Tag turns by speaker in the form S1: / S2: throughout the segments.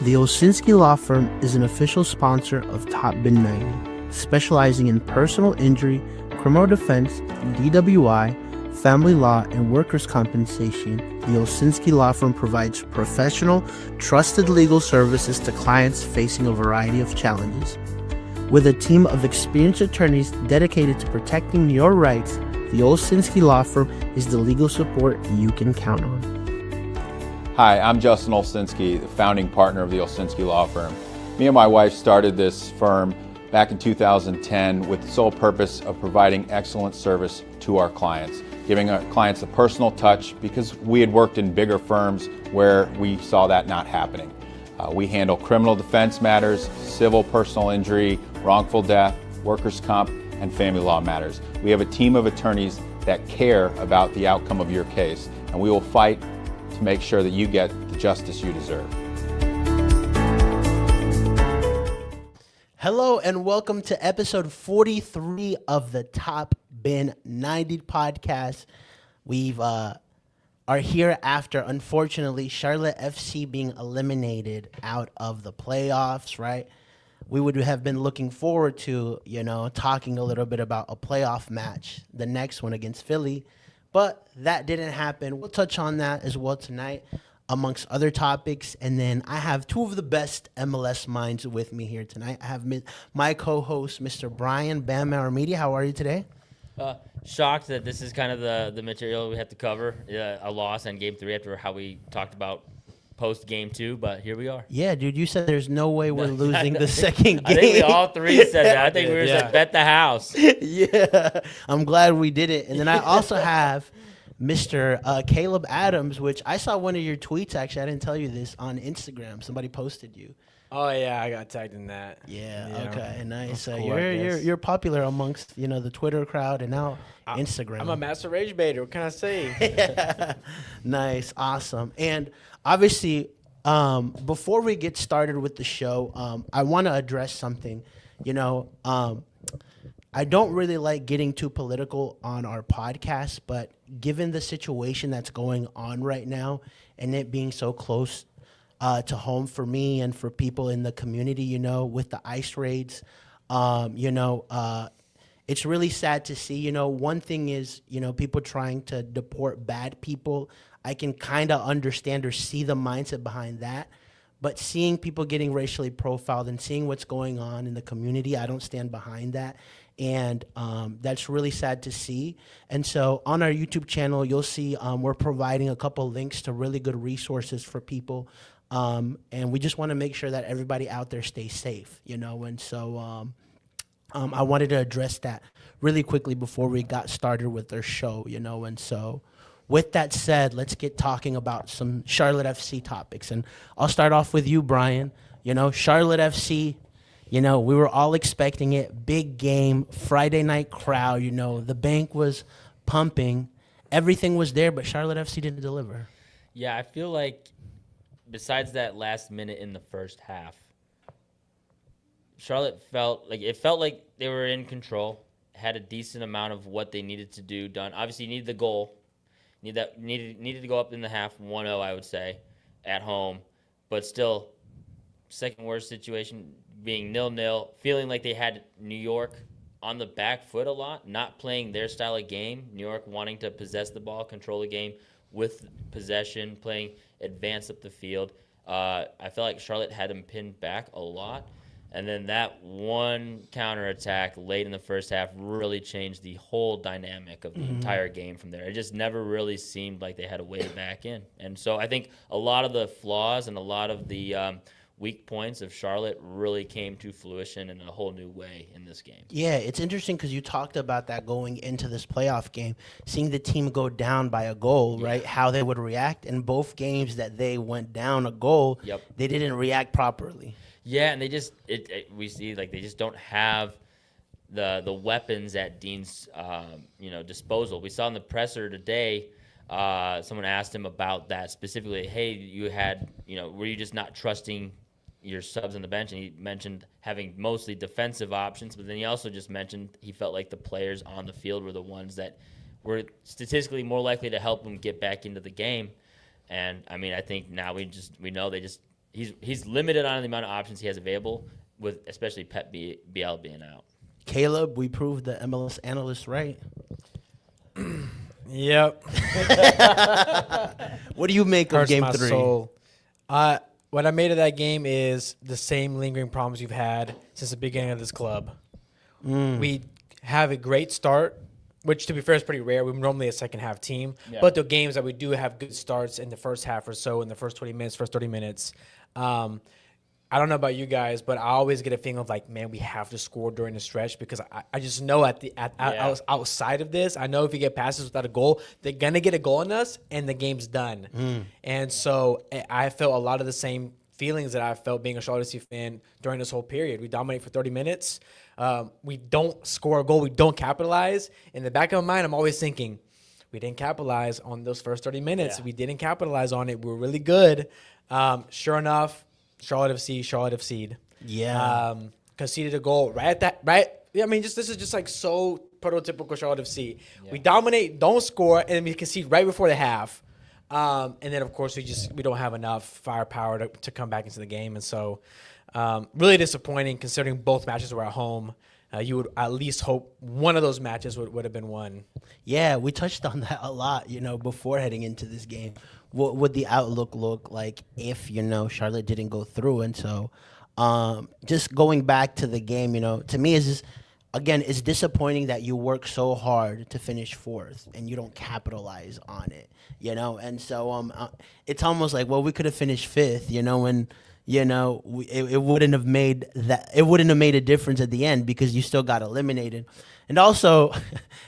S1: The Olsinski Law Firm is an official sponsor of Top Bin 90, specializing in personal injury, criminal defense, DWI, family law, and workers' compensation. The Olsinski Law Firm provides professional, trusted legal services to clients facing a variety of challenges. With a team of experienced attorneys dedicated to protecting your rights, the Olsinski Law Firm is the legal support you can count on.
S2: Hi, I'm Justin Olsinski, the founding partner of the Olsinski Law Firm. Me and my wife started this firm back in 2010 with the sole purpose of providing excellent service to our clients, giving our clients a personal touch because we had worked in bigger firms where we saw that not happening. We handle criminal defense matters, civil personal injury, wrongful death, workers' comp, and family law matters. We have a team of attorneys that care about the outcome of your case, and we will fight to make sure that you get the justice you deserve.
S1: Hello and welcome to episode 43 of the Top Bin 90 podcast. We've are here after, unfortunately, Charlotte FC being eliminated out of the playoffs, right? We would have been looking forward to, talking a little bit about a playoff match, the next one against Philly, but that didn't happen. We'll touch on that as well tonight, amongst other topics. And then I have two of the best MLS minds with me here tonight. I have my co-host, Mr. Brian Bam Media. How are you today?
S3: Shocked that this is kind of the material we have to cover, a loss in Game 3 after how we talked about post-Game 2, but here we are.
S1: Yeah, dude, you said there's no way we're losing the second game.
S3: I think we all three said that. I think we were said bet the house.
S1: Yeah, I'm glad we did it. And then I also have Mr. Caleb Adams, which I saw one of your tweets, actually. I didn't tell you this, on Instagram. Somebody posted you.
S4: Oh yeah, I got tagged in that.
S1: Yeah. Okay. Nice.
S4: Cool,
S1: you're popular amongst the Twitter crowd and now Instagram.
S4: I'm a master rage baiter. What can I say?
S1: Yeah. Nice. Awesome. And obviously, before we get started with the show, I want to address something. I don't really like getting too political on our podcast, but given the situation that's going on right now and it being so close to home for me and for people in the community, with the ICE raids, it's really sad to see. One thing is, people trying to deport bad people. I can kind of understand or see the mindset behind that. But seeing people getting racially profiled and seeing what's going on in the community, I don't stand behind that. And that's really sad to see. And so on our YouTube channel, you'll see we're providing a couple links to really good resources for people. And we just want to make sure that everybody out there stays safe, And so I wanted to address that really quickly before we got started with our show, And so with that said, let's get talking about some Charlotte FC topics. And I'll start off with you, Brian. Charlotte FC, we were all expecting it. Big game, Friday night crowd, the bank was pumping. Everything was there, but Charlotte FC didn't deliver.
S3: Yeah, I feel like besides that last minute in the first half, Charlotte felt like they were in control, had a decent amount of what they needed to do done. Obviously, you needed the goal. Needed to go up in the half 1-0, I would say, at home. But still, second worst situation being 0-0, feeling like they had New York on the back foot a lot, not playing their style of game. New York wanting to possess the ball, control the game with possession, playing advance up the field. I felt like Charlotte had them pinned back a lot. And then that one counterattack late in the first half really changed the whole dynamic of the entire game from there. It just never really seemed like they had a way back in. And so I think a lot of the flaws and a lot of the weak points of Charlotte really came to fruition in a whole new way in this game.
S1: Yeah, it's interesting because you talked about that going into this playoff game, seeing the team go down by a goal, right, how they would react. In both games that they went down a goal, they didn't react properly.
S3: Yeah, and they just we see like they just don't have the weapons at Dean's disposal. We saw in the presser today, someone asked him about that specifically. Hey, you had were you just not trusting your subs on the bench? And he mentioned having mostly defensive options, but then he also just mentioned he felt like the players on the field were the ones that were statistically more likely to help him get back into the game. And I mean, I think now we know they just he's limited on the amount of options he has available, with especially Pep BL being out.
S1: Caleb, we proved the MLS analyst right.
S4: Yep.
S1: What do you make of
S4: Hurts
S1: game
S4: my
S1: 3?
S4: soul. What I made of that game is the same lingering problems we've had since the beginning of this club. We have a great start, which to be fair is pretty rare. We're normally a second half team, but the games that we do have good starts in the first half or so, in the first 20 minutes, first 30 minutes. I don't know about you guys, but I always get a feeling of like, man, we have to score during the stretch because I just know outside of this, I know if you get passes without a goal, they're gonna get a goal on us and the game's done. And so I felt a lot of the same feelings that I felt being a Charlotte FC fan during this whole period. We dominate for 30 minutes. We don't score a goal. We don't capitalize. In the back of my mind, I'm always thinking, we didn't capitalize on those first 30 minutes.
S3: Yeah.
S4: We didn't capitalize on it. We were really good. Sure enough, Charlotte FC.
S1: Yeah.
S4: Conceded a goal right at that, right? Yeah, I mean, this is just like so prototypical Charlotte FC.
S3: Yeah.
S4: We dominate, don't score, and then we concede right before the half. And then, of course, we don't have enough firepower to come back into the game. And so really disappointing considering both matches were at home. You would at least hope one of those matches would have been won.
S1: Yeah, we touched on that a lot, before heading into this game. What would the outlook look like if, Charlotte didn't go through? And so just going back to the game, to me is just, again, it's disappointing that you work so hard to finish fourth and you don't capitalize on it, And so it's almost like, well, we could have finished fifth, and it wouldn't have made a difference at the end because you still got eliminated. And also,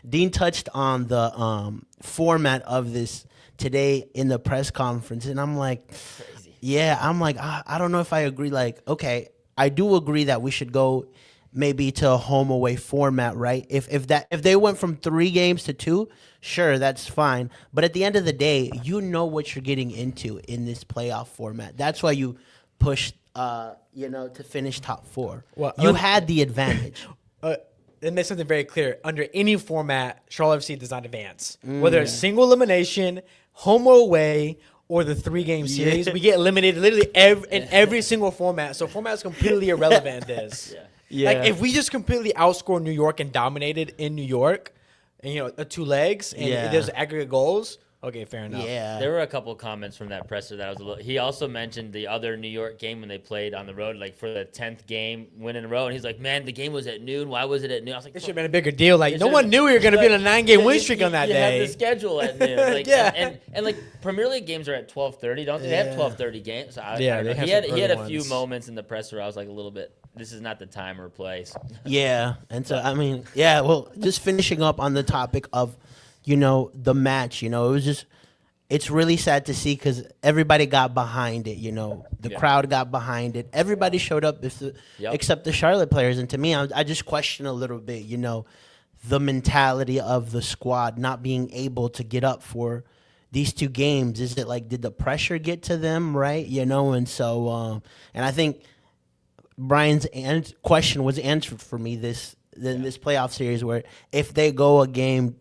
S1: Dean touched on the format of this today in the press conference, and I'm like,
S3: Crazy.
S1: yeah, I don't know if I agree. Like, okay, I do agree that we should go maybe to a home away format, right? If they went from 3 games to 2, sure, that's fine. But at the end of the day, you know what you're getting into in this playoff format. That's why you pushed, to finish top 4.
S4: Well,
S1: you had the advantage.
S4: It makes something very clear. Under any format, Charlotte FC does not advance. Whether it's single elimination, home or away, or the 3-game series, we get eliminated literally in every single format. So format is completely irrelevant in this.
S1: Yeah.
S4: Like if we just completely outscore New York and dominated in New York, and 2 legs, and there's aggregate goals. Okay, fair enough.
S1: Yeah.
S3: There were a couple comments from that presser that I was a little. He also mentioned the other New York game when they played on the road, like for the 10th game win in a row, and he's like, "Man, the game was at noon. Why was it at noon?" I was like,
S4: This should have been a bigger deal. Like, no one
S3: should've-
S4: knew we were going to be on a 9-game win
S3: You-
S4: streak
S3: you-
S4: on that
S3: you
S4: day.
S3: have the schedule at noon. Like,
S4: Yeah.
S3: and like Premier League games are at 12:30. Don't they have 12:30 games? So I
S4: Yeah,
S3: don't
S4: they
S3: know.
S4: have
S3: He had
S4: some
S3: he had a
S4: early
S3: few
S4: ones.
S3: moments in the presser. I was like a little bit. This is not the time or place.
S1: Yeah, and so well, just finishing up on the topic of, the match. It was just, it's really sad to see because everybody got behind it. The crowd got behind it. Everybody showed up, except the Charlotte players. And to me, I just question a little bit. The mentality of the squad not being able to get up for these 2 games. Is it like, did the pressure get to them, right? And so, and I think Brian's question was answered for me this playoff series, where if they go a game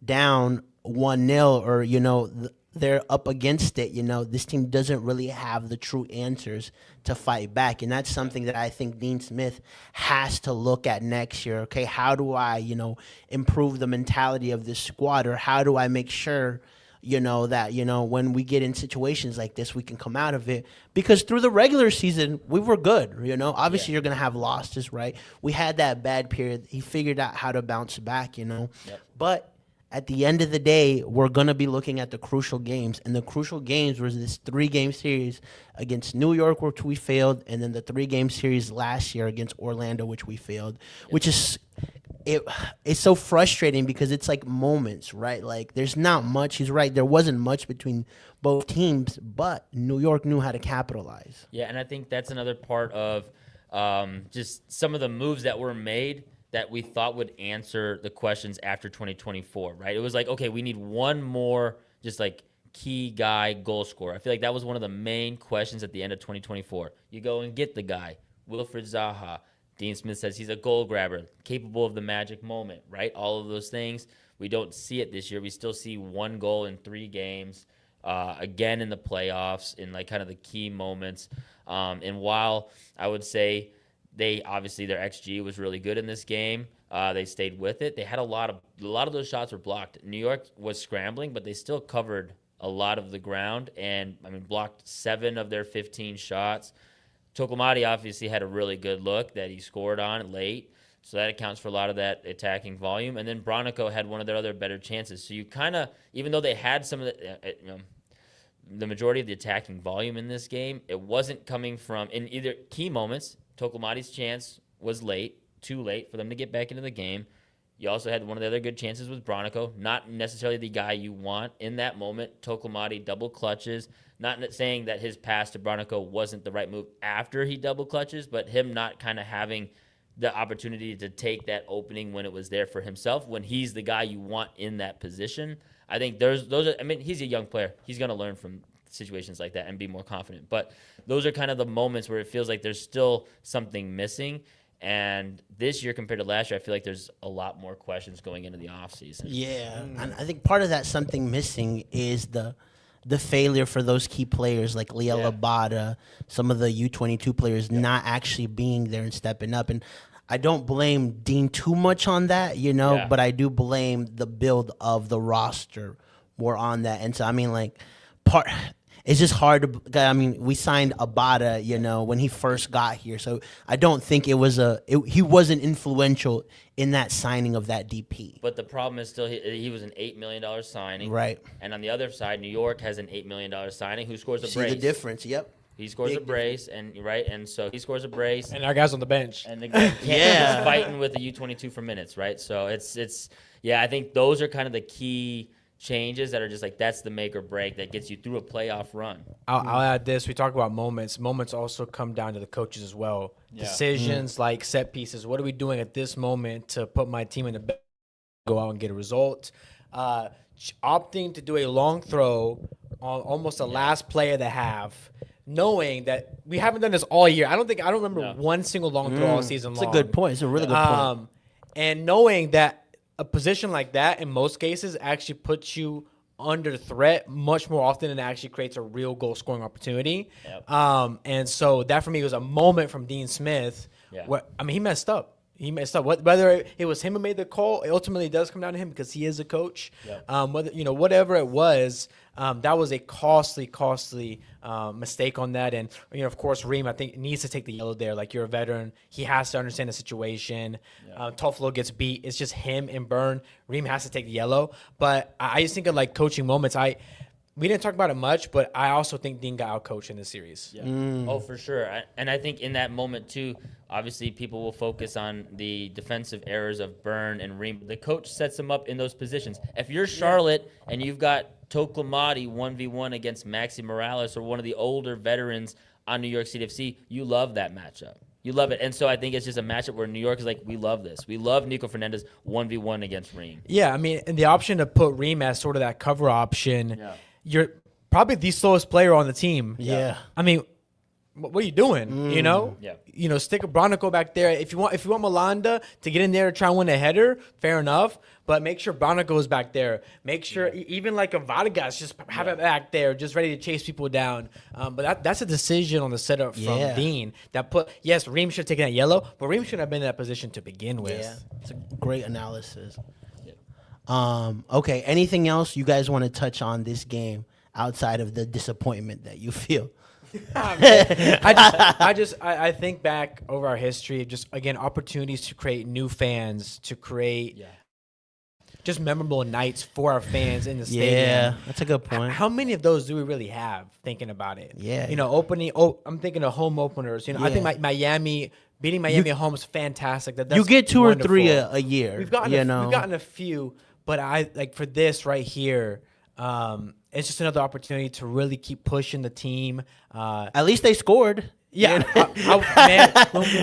S1: down 1-0 or they're up against it, this team doesn't really have the true answers to fight back, and that's something that I think Dean Smith has to look at next year. Okay, how do I improve the mentality of this squad, or how do I make sure that when we get in situations like this, we can come out of it? Because through the regular season, we were good. Obviously you're gonna have losses, right? We had that bad period. He figured out how to bounce back, But at the end of the day, we're gonna be looking at the crucial games, and the crucial games was this 3-game series against New York, which we failed, and then the 3-game series last year against Orlando, which we failed, which is. It's so frustrating because it's like moments, right? Like there's not much. He's right. There wasn't much between both teams, but New York knew how to capitalize.
S3: Yeah, and I think that's another part of just some of the moves that were made that we thought would answer the questions after 2024, right? It was like, okay, we need one more just like key guy goal scorer. I feel like that was one of the main questions at the end of 2024. You go and get the guy, Wilfred Zaha. Dean Smith says he's a goal grabber, capable of the magic moment, right? All of those things. We don't see it this year. We still see 1 goal in 3 games. again in the playoffs in like kind of the key moments. And while I would say their XG was really good in this game, they stayed with it. They had a lot of those shots were blocked. New York was scrambling, but they still covered a lot of the ground, and blocked 7 of their 15 shots. Tokolmadi obviously had a really good look that he scored on late, so that accounts for a lot of that attacking volume. And then Bronico had one of their other better chances. So you kind of, even though they had some of the majority of the attacking volume in this game, it wasn't coming from in either key moments. Tokolmadi's chance was too late for them to get back into the game. You also had one of the other good chances with Bronico, not necessarily the guy you want in that moment. Tokolmadi double clutches, not saying that his pass to Bronico wasn't the right move after he double clutches, but him not kind of having the opportunity to take that opening when it was there for himself, when he's the guy you want in that position. I think he's a young player. He's going to learn from situations like that and be more confident. But those are kind of the moments where it feels like there's still something missing. And this year compared to last year, I feel like there's a lot more questions going into the offseason.
S1: Yeah, and I think part of that something missing is the failure for those key players like Leah Labata, some of the U22 players not actually being there and stepping up. And I don't blame Dean too much on that, but I do blame the build of the roster more on that. And so, it's just hard to. We signed Abada, when he first got here, so I don't think he wasn't influential in that signing of that DP.
S3: But the problem is still he was an $8 million signing,
S1: right?
S3: And on the other side, New York has an $8 million signing who scores a brace.
S1: See the difference? Yep.
S3: He scores a brace, and so he scores a brace,
S4: and our guys on the bench,
S3: and the guy is fighting with the U22 for minutes, right? So it's I think those are kind of the key changes that are just like that's the make or break that gets you through a playoff run.
S4: I'll add this. We talk about moments. Moments also come down to the coaches as well. Yeah. Decisions like set pieces. What are we doing at this moment to put my team in the best, go out and get a result? Opting to do a long throw on almost the last play of the half, knowing that we haven't done this all year. I don't remember one single long throw all season long.
S1: It's a good point. It's a really good point.
S4: And knowing that a position like that, in most cases, actually puts you under threat much more often and actually creates a real goal-scoring opportunity. Yep. And so that, for me, was a moment from Dean Smith where, he messed up. Whether it was him who made the call, it ultimately does come down to him because he is a coach. Yep. Whatever it was, that was a costly mistake on that. And, of course, Reem, I think, needs to take the yellow there. Like, you're a veteran. He has to understand the situation. Toffolo gets beat. It's just him and Byrne. Reem has to take the yellow. But I just think of, coaching moments. We didn't talk about it much, but I also think Dean got out-coached in this series.
S3: Yeah. Oh, for sure. And I think in that moment, too, obviously people will focus on the defensive errors of Byrne and Reem. The coach sets them up in those positions. If you're Charlotte and you've got Tokolmadi 1v1 against Maxi Morales or one of the older veterans on New York City FC, you love that matchup. You love it. And so I think it's just a matchup where New York is like, we love this. We love Nico Fernandez 1v1 against Reem.
S4: Yeah, and the option to put Reem as sort of that cover option, you're probably the slowest player on the team.
S1: Yeah.
S4: What are you doing? Yeah. Stick a Bronico back there. If you want Malanda to get in there to try and win a header, fair enough. But make sure Bronico is back there. Make sure even like a Vargas, just have it back there, just ready to chase people down. But that's a decision on the setup from Dean that Reem should have taken that yellow, but Reem shouldn't have been in that position to begin with.
S1: Yeah, it's a great analysis. Okay, anything else you guys want to touch on this game outside of the disappointment that you feel?
S4: I think back over our history, just again opportunities to create new fans, to create just memorable nights for our fans in the stadium.
S1: Yeah, that's a good point.
S4: How many of those do we really have? Thinking about it, opening. I'm thinking of home openers. I think Miami. Beating Miami at home is fantastic. That's
S1: you get 2
S4: wonderful.
S1: or 3 a year.
S4: We've gotten a few, but for this right here, it's just another opportunity to really keep pushing the team.
S1: At least they scored.
S4: Yeah, man. When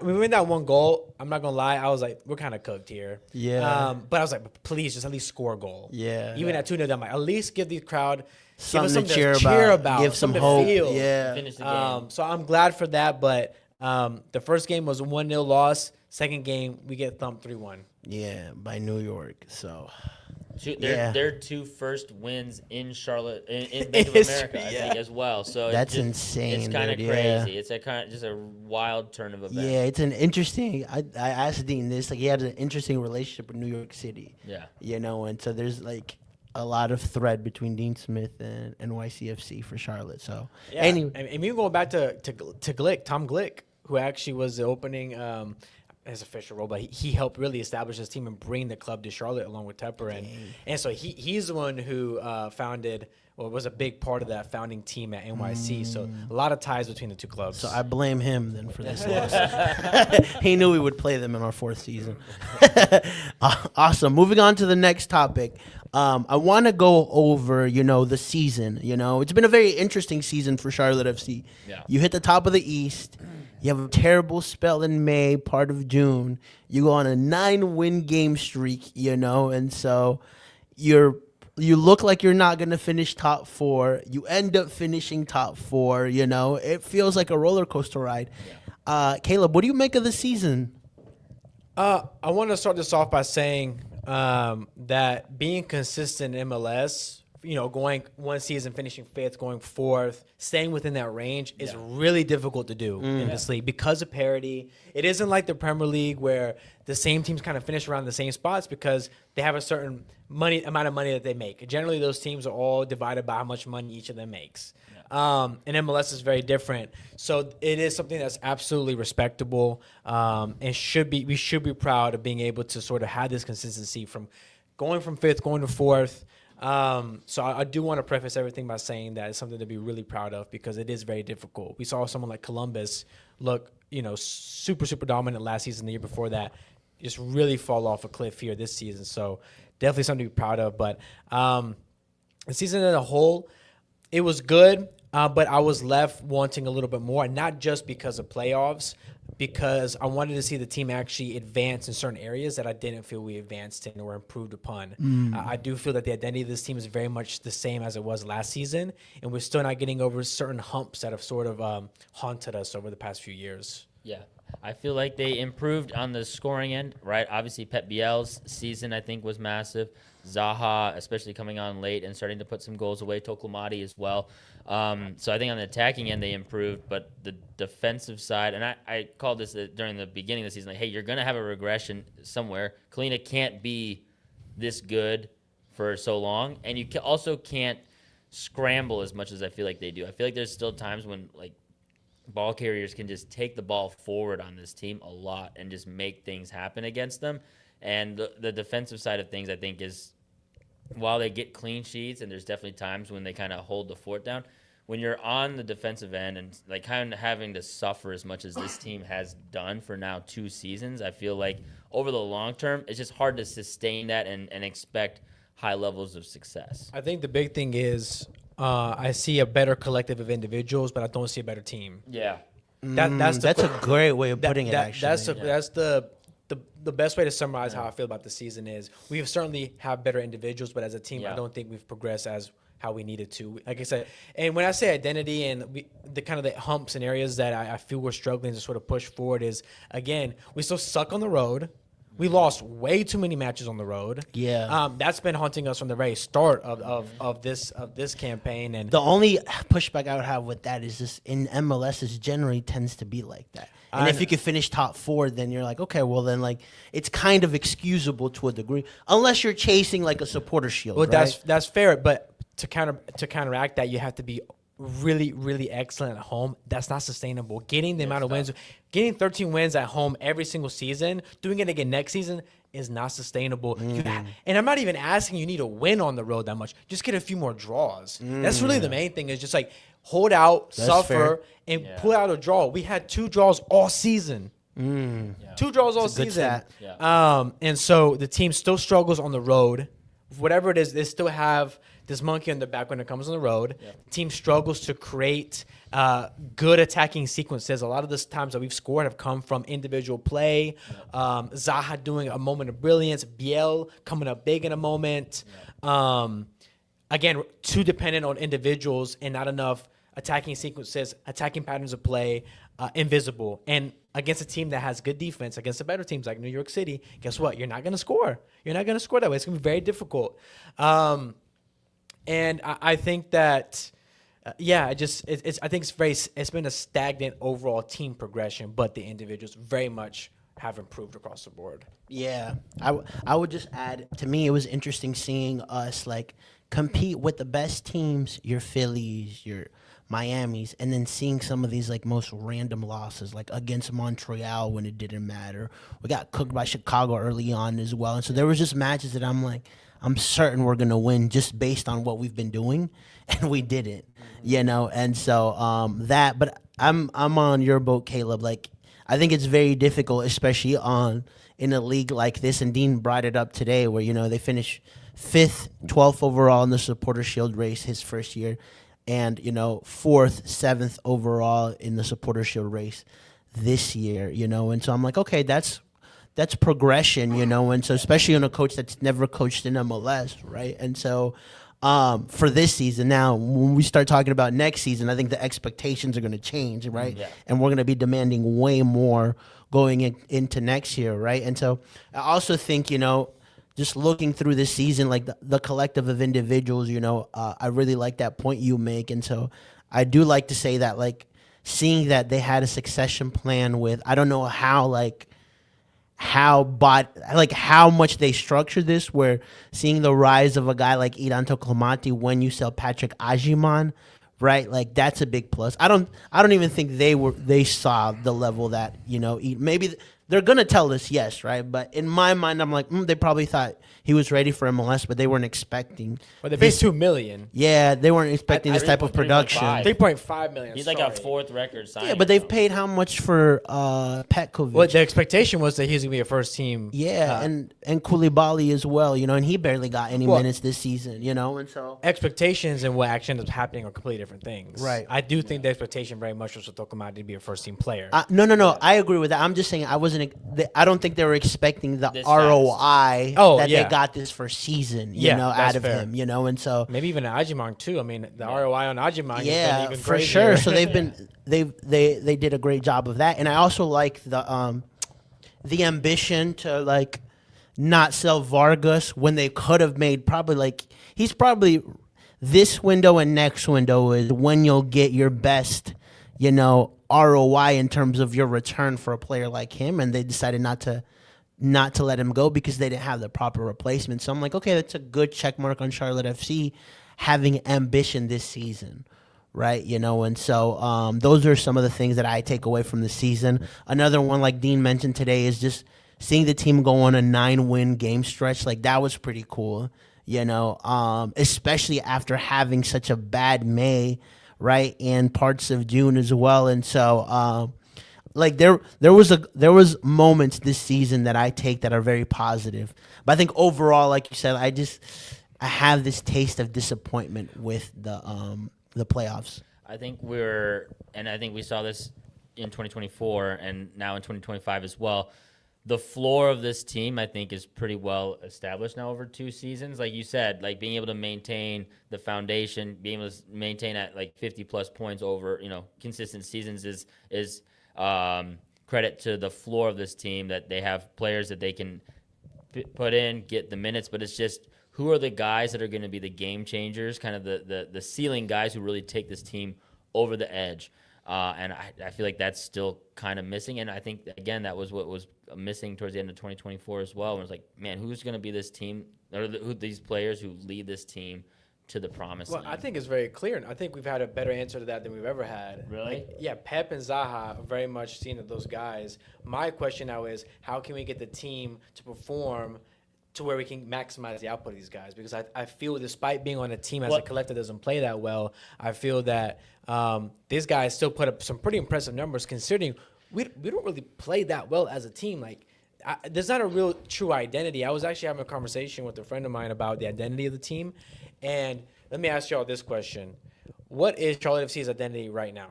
S4: we went down 1 goal, I'm not gonna lie, I was like, we're kind of cooked here.
S1: Yeah.
S4: But I was like, please, just at least score a goal.
S1: Yeah.
S4: Even at 2-0, I'm like, at least give the crowd
S1: something to cheer about, give some hope. Yeah.
S3: Finish the game.
S4: So I'm glad for that, but the first game was a 1-0 loss. Second game, we get thumped 3-1.
S1: Yeah, by New York. So
S3: Their two first wins in Charlotte in
S4: In
S3: Bank of
S4: history,
S3: America, I
S4: yeah.
S3: think, as well. So
S1: That's insane,
S3: It's kind of
S1: dude,
S3: crazy.
S1: yeah.
S3: It's a kind of just a wild turn of events.
S1: Yeah, it's an interesting. I asked Dean this. Like, he had an interesting relationship with New York City.
S3: Yeah.
S1: And so there's like a lot of thread between Dean Smith and NYCFC for Charlotte. So
S4: Yeah,
S1: anyway,
S4: and even going back to Glick, Tom Glick, who actually was the opening his official role, but he helped really establish his team and bring the club to Charlotte along with Tepper, and so he's the one who founded. Well, was a big part of that founding team at NYC. So a lot of ties between the two clubs.
S1: so I blame him then for this loss. He knew we would play them in our 4th season. Awesome. Moving on to the next topic. I want to go over, the season. It's been a very interesting season for Charlotte FC.
S3: Yeah.
S1: You hit the top of the East. You have a terrible spell in May, part of June. You go on a 9-win game streak, and so you look like you're not going to finish top 4. You end up finishing top 4, It feels like a roller coaster ride. Caleb, what do you make of the season?
S4: I want to start this off by saying that being consistent in MLS, going one season, finishing 5th, going 4th, staying within that range is really difficult to do in this league because of parity. It isn't like the Premier League where the same teams kind of finish around the same spots because they have a certain amount of money that they make. Generally, those teams are all divided by how much money each of them makes. And MLS is very different. So it is something that's absolutely respectable and we should be proud of being able to sort of have this consistency from going from 5th, going to 4th. So I do want to preface everything by saying that it's something to be really proud of because it is very difficult. We saw someone like Columbus look, super, super dominant last season, the year before that, just really fall off a cliff here this season. So definitely something to be proud of. But the season as a whole, it was good, but I was left wanting a little bit more, not just because of playoffs, because I wanted to see the team actually advance in certain areas that I didn't feel we advanced in or improved upon. I do feel that the identity of this team is very much the same as it was last season, and we're still not getting over certain humps that have sort of haunted us over the past few years.
S3: Yeah. I feel like they improved on the scoring end, right? Obviously, Pep Biel's season, I think, was massive. Zaha, especially coming on late and starting to put some goals away. Toklomati as well. So I think on the attacking end, they improved. But the defensive side, and I called this during the beginning of the season, like, hey, you're going to have a regression somewhere. Kalina can't be this good for so long. And you also can't scramble as much as I feel like they do. I feel like there's still times when, like, ball carriers can just take the ball forward on this team a lot and just make things happen against them. And the defensive side of things, I think, is while they get clean sheets, and there's definitely times when they kind of hold the fort down, when you're on the defensive end and like kind of having to suffer as much as this team has done for now 2 seasons, I feel like over the long term, it's just hard to sustain that and expect high levels of success.
S4: I think the big thing is I see a better collective of individuals, but I don't see a better team.
S3: Yeah.
S1: That's a great way of putting it, actually.
S4: That's the best way to summarize how I feel about the season is we have certainly have better individuals, but as a team, I don't think we've progressed as how we needed to. Like I said, and when I say identity and the kind of the humps and areas that I feel we're struggling to sort of push forward is, again, we still suck on the road. We lost way too many matches on the road.
S1: Yeah.
S4: That's been haunting us from the very start of this campaign. And
S1: The only pushback I would have with that is just in MLS, it generally tends to be like that. And if you could finish top 4, then you're like, okay, well then, like, it's kind of excusable to a degree, unless you're chasing like a supporter shield.
S4: well,
S1: right?
S4: that's fair, but to counteract that, you have to be really, really excellent at home. That's not sustainable. Getting the amount of wins, getting 13 wins at home every single season, doing it again next season is not sustainable. And I'm not even asking you need to win on the road that much. Just get a few more draws. That's really the main thing, is just like hold out, suffer, and pull out a draw. We had 2 draws all season. 2 draws all season. And so the team still struggles on the road. Whatever it is, they still have this monkey on the back when it comes on the road. The team struggles to create good attacking sequences. A lot of the times that we've scored have come from individual play. Zaha doing a moment of brilliance. Biel coming up big in a moment. Again, too dependent on individuals and not enough attacking sequences, attacking patterns of play, invisible. And against a team that has good defense, against the better teams like New York City, guess what? You're not going to score. You're not going to score that way. It's going to be very difficult. And I think that, I think it's been a stagnant overall team progression, but the individuals very much have improved across the board.
S1: Yeah, I would just add, to me, it was interesting seeing us like compete with the best teams, your Phillies, your Miamis, and then seeing some of these like most random losses, like against Montreal when it didn't matter. We got cooked by Chicago early on as well, and so there was just matches that I'm like, I'm certain we're gonna win just based on what we've been doing, and we didn't, And so but I'm on your boat, Caleb. Like, I think it's very difficult, especially in a league like this. And Dean brought it up today, where they finish 5th, 12th overall in the Supporter Shield race his first year, and 4th, 7th overall in the Supporter Shield race this year. And so I'm like, okay, that's progression, and so especially on a coach that's never coached in MLS, right? And so for this season, now when we start talking about next season, I think the expectations are going to change, right?
S3: Yeah.
S1: And we're going to be demanding way more going into next year, right? And so I also think, just looking through this season, like the collective of individuals, I really like that point you make. And so I do like to say that, like, seeing that they had a succession plan with, I don't know how much they structured this, where seeing the rise of a guy like Iranto Clemente when you sell Patrick Ajiman, right? Like, that's a big plus. I don't even think they saw the level that, maybe they're going to tell us yes, right? But in my mind, I'm like, they probably thought he was ready for MLS, but they weren't expecting.
S4: Well, they paid $2 million.
S1: Yeah, they weren't expecting this type of
S3: 3.5.
S1: production.
S4: $3.5 million.
S3: He's like a 4th record signing.
S1: Yeah, but they've paid how much for Petkovic?
S4: Well, the expectation was that he was going to be a first team.
S1: Yeah, and Koulibaly as well, and he barely got any minutes this season, and so
S4: expectations and what actually ends up happening are completely different things.
S1: Right.
S4: I do think the expectation very much was for Tokomati to be a first team player.
S1: No. I agree with that. I'm just saying I don't think they were expecting the
S3: This
S1: ROI they got this first season, out of
S4: fair.
S1: him, and so
S4: Maybe even Ajimang too. I mean, the ROI on Ajimang has been even
S1: for
S4: crazier.
S1: sure. So they did a great job of that, and I also like the ambition to like not sell Vargas when they could have made he's probably this window and next window is when you'll get your best, ROI in terms of your return for a player like him, and they decided not to let him go because they didn't have the proper replacement. So I'm like, okay, that's a good check mark on Charlotte FC having ambition this season, right? And so those are some of the things that I take away from the season. Another one, like Dean mentioned today, is just seeing the team go on a 9-win game stretch. Like, that was pretty cool, especially after having such a bad May, right, and parts of June as well. And so there was moments this season that I take that are very positive. But I think overall, like you said, I have this taste of disappointment with the playoffs.
S3: I think we saw this in 2024 and now in 2025 as well. The floor of this team, I think, is pretty well established now over 2 seasons. Like you said, like being able to maintain the foundation, being able to maintain at like 50+ points over, consistent seasons is credit to the floor of this team, that they have players that they can put in, get the minutes, but it's just who are the guys that are going to be the game changers, kind of the ceiling guys who really take this team over the edge. And I feel like that's still kind of missing. And I think, again, that was what was missing towards the end of 2024 as well. It was like, man, who's going to be this team, or who these players who lead this team to the promised land?
S4: I think it's very clear. And I think we've had a better answer to that than we've ever had.
S3: Really?
S4: Pep and Zaha are very much seen as those guys. My question now is, how can we get the team to perform to where we can maximize the output of these guys? Because I feel, despite being on a team as a collective doesn't play that well, I feel that these guys still put up some pretty impressive numbers, considering we don't really play that well as a team. Like, there's not a real true identity. I was actually having a conversation with a friend of mine about the identity of the team. And let me ask y'all this question. What is Charlotte FC's identity right now?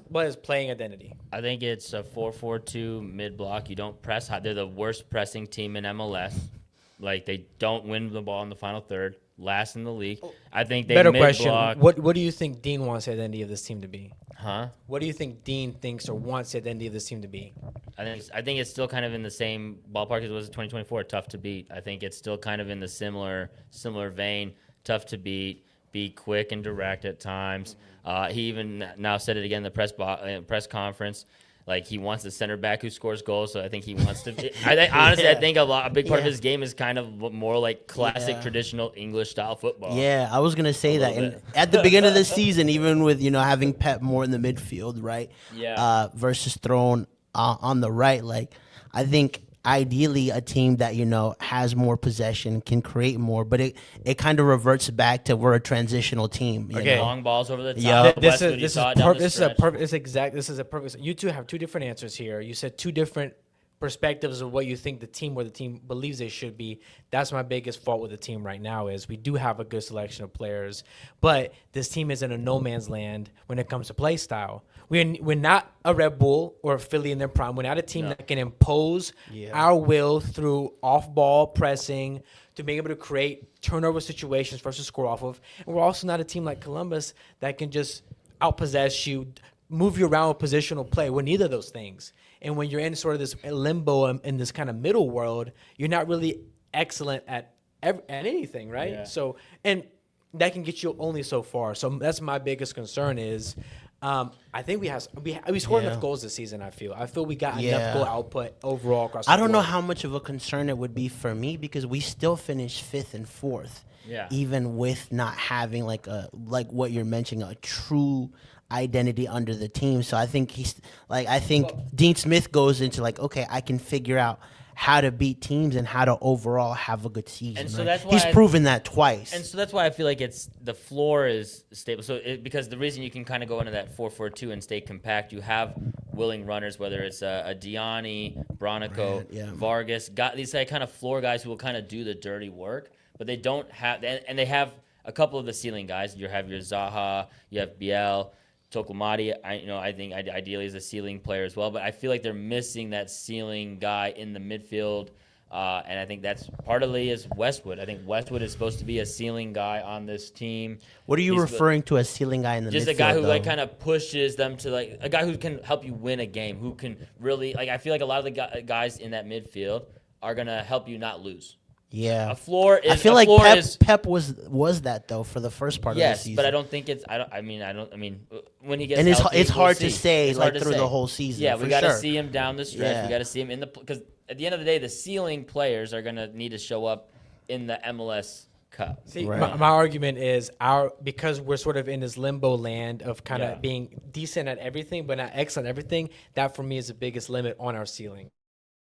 S4: What is playing identity?
S3: I think it's a 4-4-2 mid-block. You don't press high. They're the worst pressing team in MLS. Like, they don't win the ball in the final third. Last in the league. I think they
S4: Better
S3: mid-block.
S4: question. What do you think Dean wants the identity of this team to be?
S3: Huh?
S4: What do you think Dean thinks or wants the identity of this team to be?
S3: I think it's still kind of in the same ballpark as it was in 2024. Tough to beat. I think it's still kind of in the similar vein. Tough to beat. Be quick and direct at times. He even now said it again in the press conference. Like, he wants a center back who scores goals, so I think he wants to. Honestly, I think a big part of his game is kind of more like classic, traditional English style football.
S1: Yeah, I was gonna say that. And
S3: bit.
S1: at the beginning of the season, even with having Pep more in the midfield, right?
S3: Yeah.
S1: Versus thrown on the right, like I think ideally a team that has more possession can create more, but it kind of reverts back to we're a transitional team.
S4: Okay.
S3: Long balls over the top.
S1: Yeah.
S4: This
S3: Westwood, you
S4: is
S3: saw it down the
S4: this is a
S3: stretch.
S4: perfect. This is a perfect. You two have two different answers here. You said two different perspectives of what you think the team where the team believes they should be. That's my biggest fault with the team right now is we do have a good selection of players, but this team is in a no man's land when it comes to play style. We're not a Red Bull or a Philly in their prime. We're not a team that can impose our will through off-ball pressing to being able to create turnover situations for us to score off of. And we're also not a team like Columbus that can just outpossess you, move you around with positional play. We're neither of those things. And when you're in sort of this limbo in this kind of middle world, you're not really excellent at anything, right?
S3: Yeah.
S4: So, and that can get you only so far. So that's my biggest concern is I think we scored enough goals this season, I feel we got enough goal output overall across the
S1: I don't know
S4: board.
S1: how much of a concern it would be for me because we still finished 5th and 4th.
S3: Yeah.
S1: Even with not having like what you're mentioning, a true identity under the team. So I think Dean Smith goes into okay, I can figure out how to beat teams and how to overall have a good season.
S3: And so
S1: right?
S3: that's why
S1: he's proven that twice.
S3: And so that's why I feel like the floor is stable. So because the reason you can kind of go into that 4-4-2 and stay compact, you have willing runners, whether it's a Diani, Bronico, Vargas, got these kind of floor guys who will kind of do the dirty work, but they don't have, and they have a couple of the ceiling guys. You have your Zaha, you have Biel. Tokomati, I think ideally is a ceiling player as well, but I feel like they're missing that ceiling guy in the midfield, and I think that's partly is Westwood. I think Westwood is supposed to be a ceiling guy on this team.
S1: What are you referring to as ceiling guy in the midfield?
S3: Just a guy who kind of pushes them to a guy who can help you win a game, who can really I feel like a lot of the guys in that midfield are gonna help you not lose.
S1: Yeah,
S3: A floor is.
S1: I feel like Pep was that though for the first part of the season.
S3: Yes, but I don't think it's. I mean, when he gets
S1: and
S3: healthy,
S1: it's hard to
S3: we'll
S1: say
S3: it's hard to
S1: through
S3: say.
S1: the whole season.
S3: Yeah,
S1: for
S3: we got to
S1: sure.
S3: see him down the stretch.
S1: Yeah.
S3: We got to see him because at the end of the day, the ceiling players are gonna need to show up in the MLS Cup.
S4: See,
S1: Right.
S4: my argument is because we're sort of in this limbo land of kind of being decent at everything but not excellent at everything. That for me is the biggest limit on our ceiling.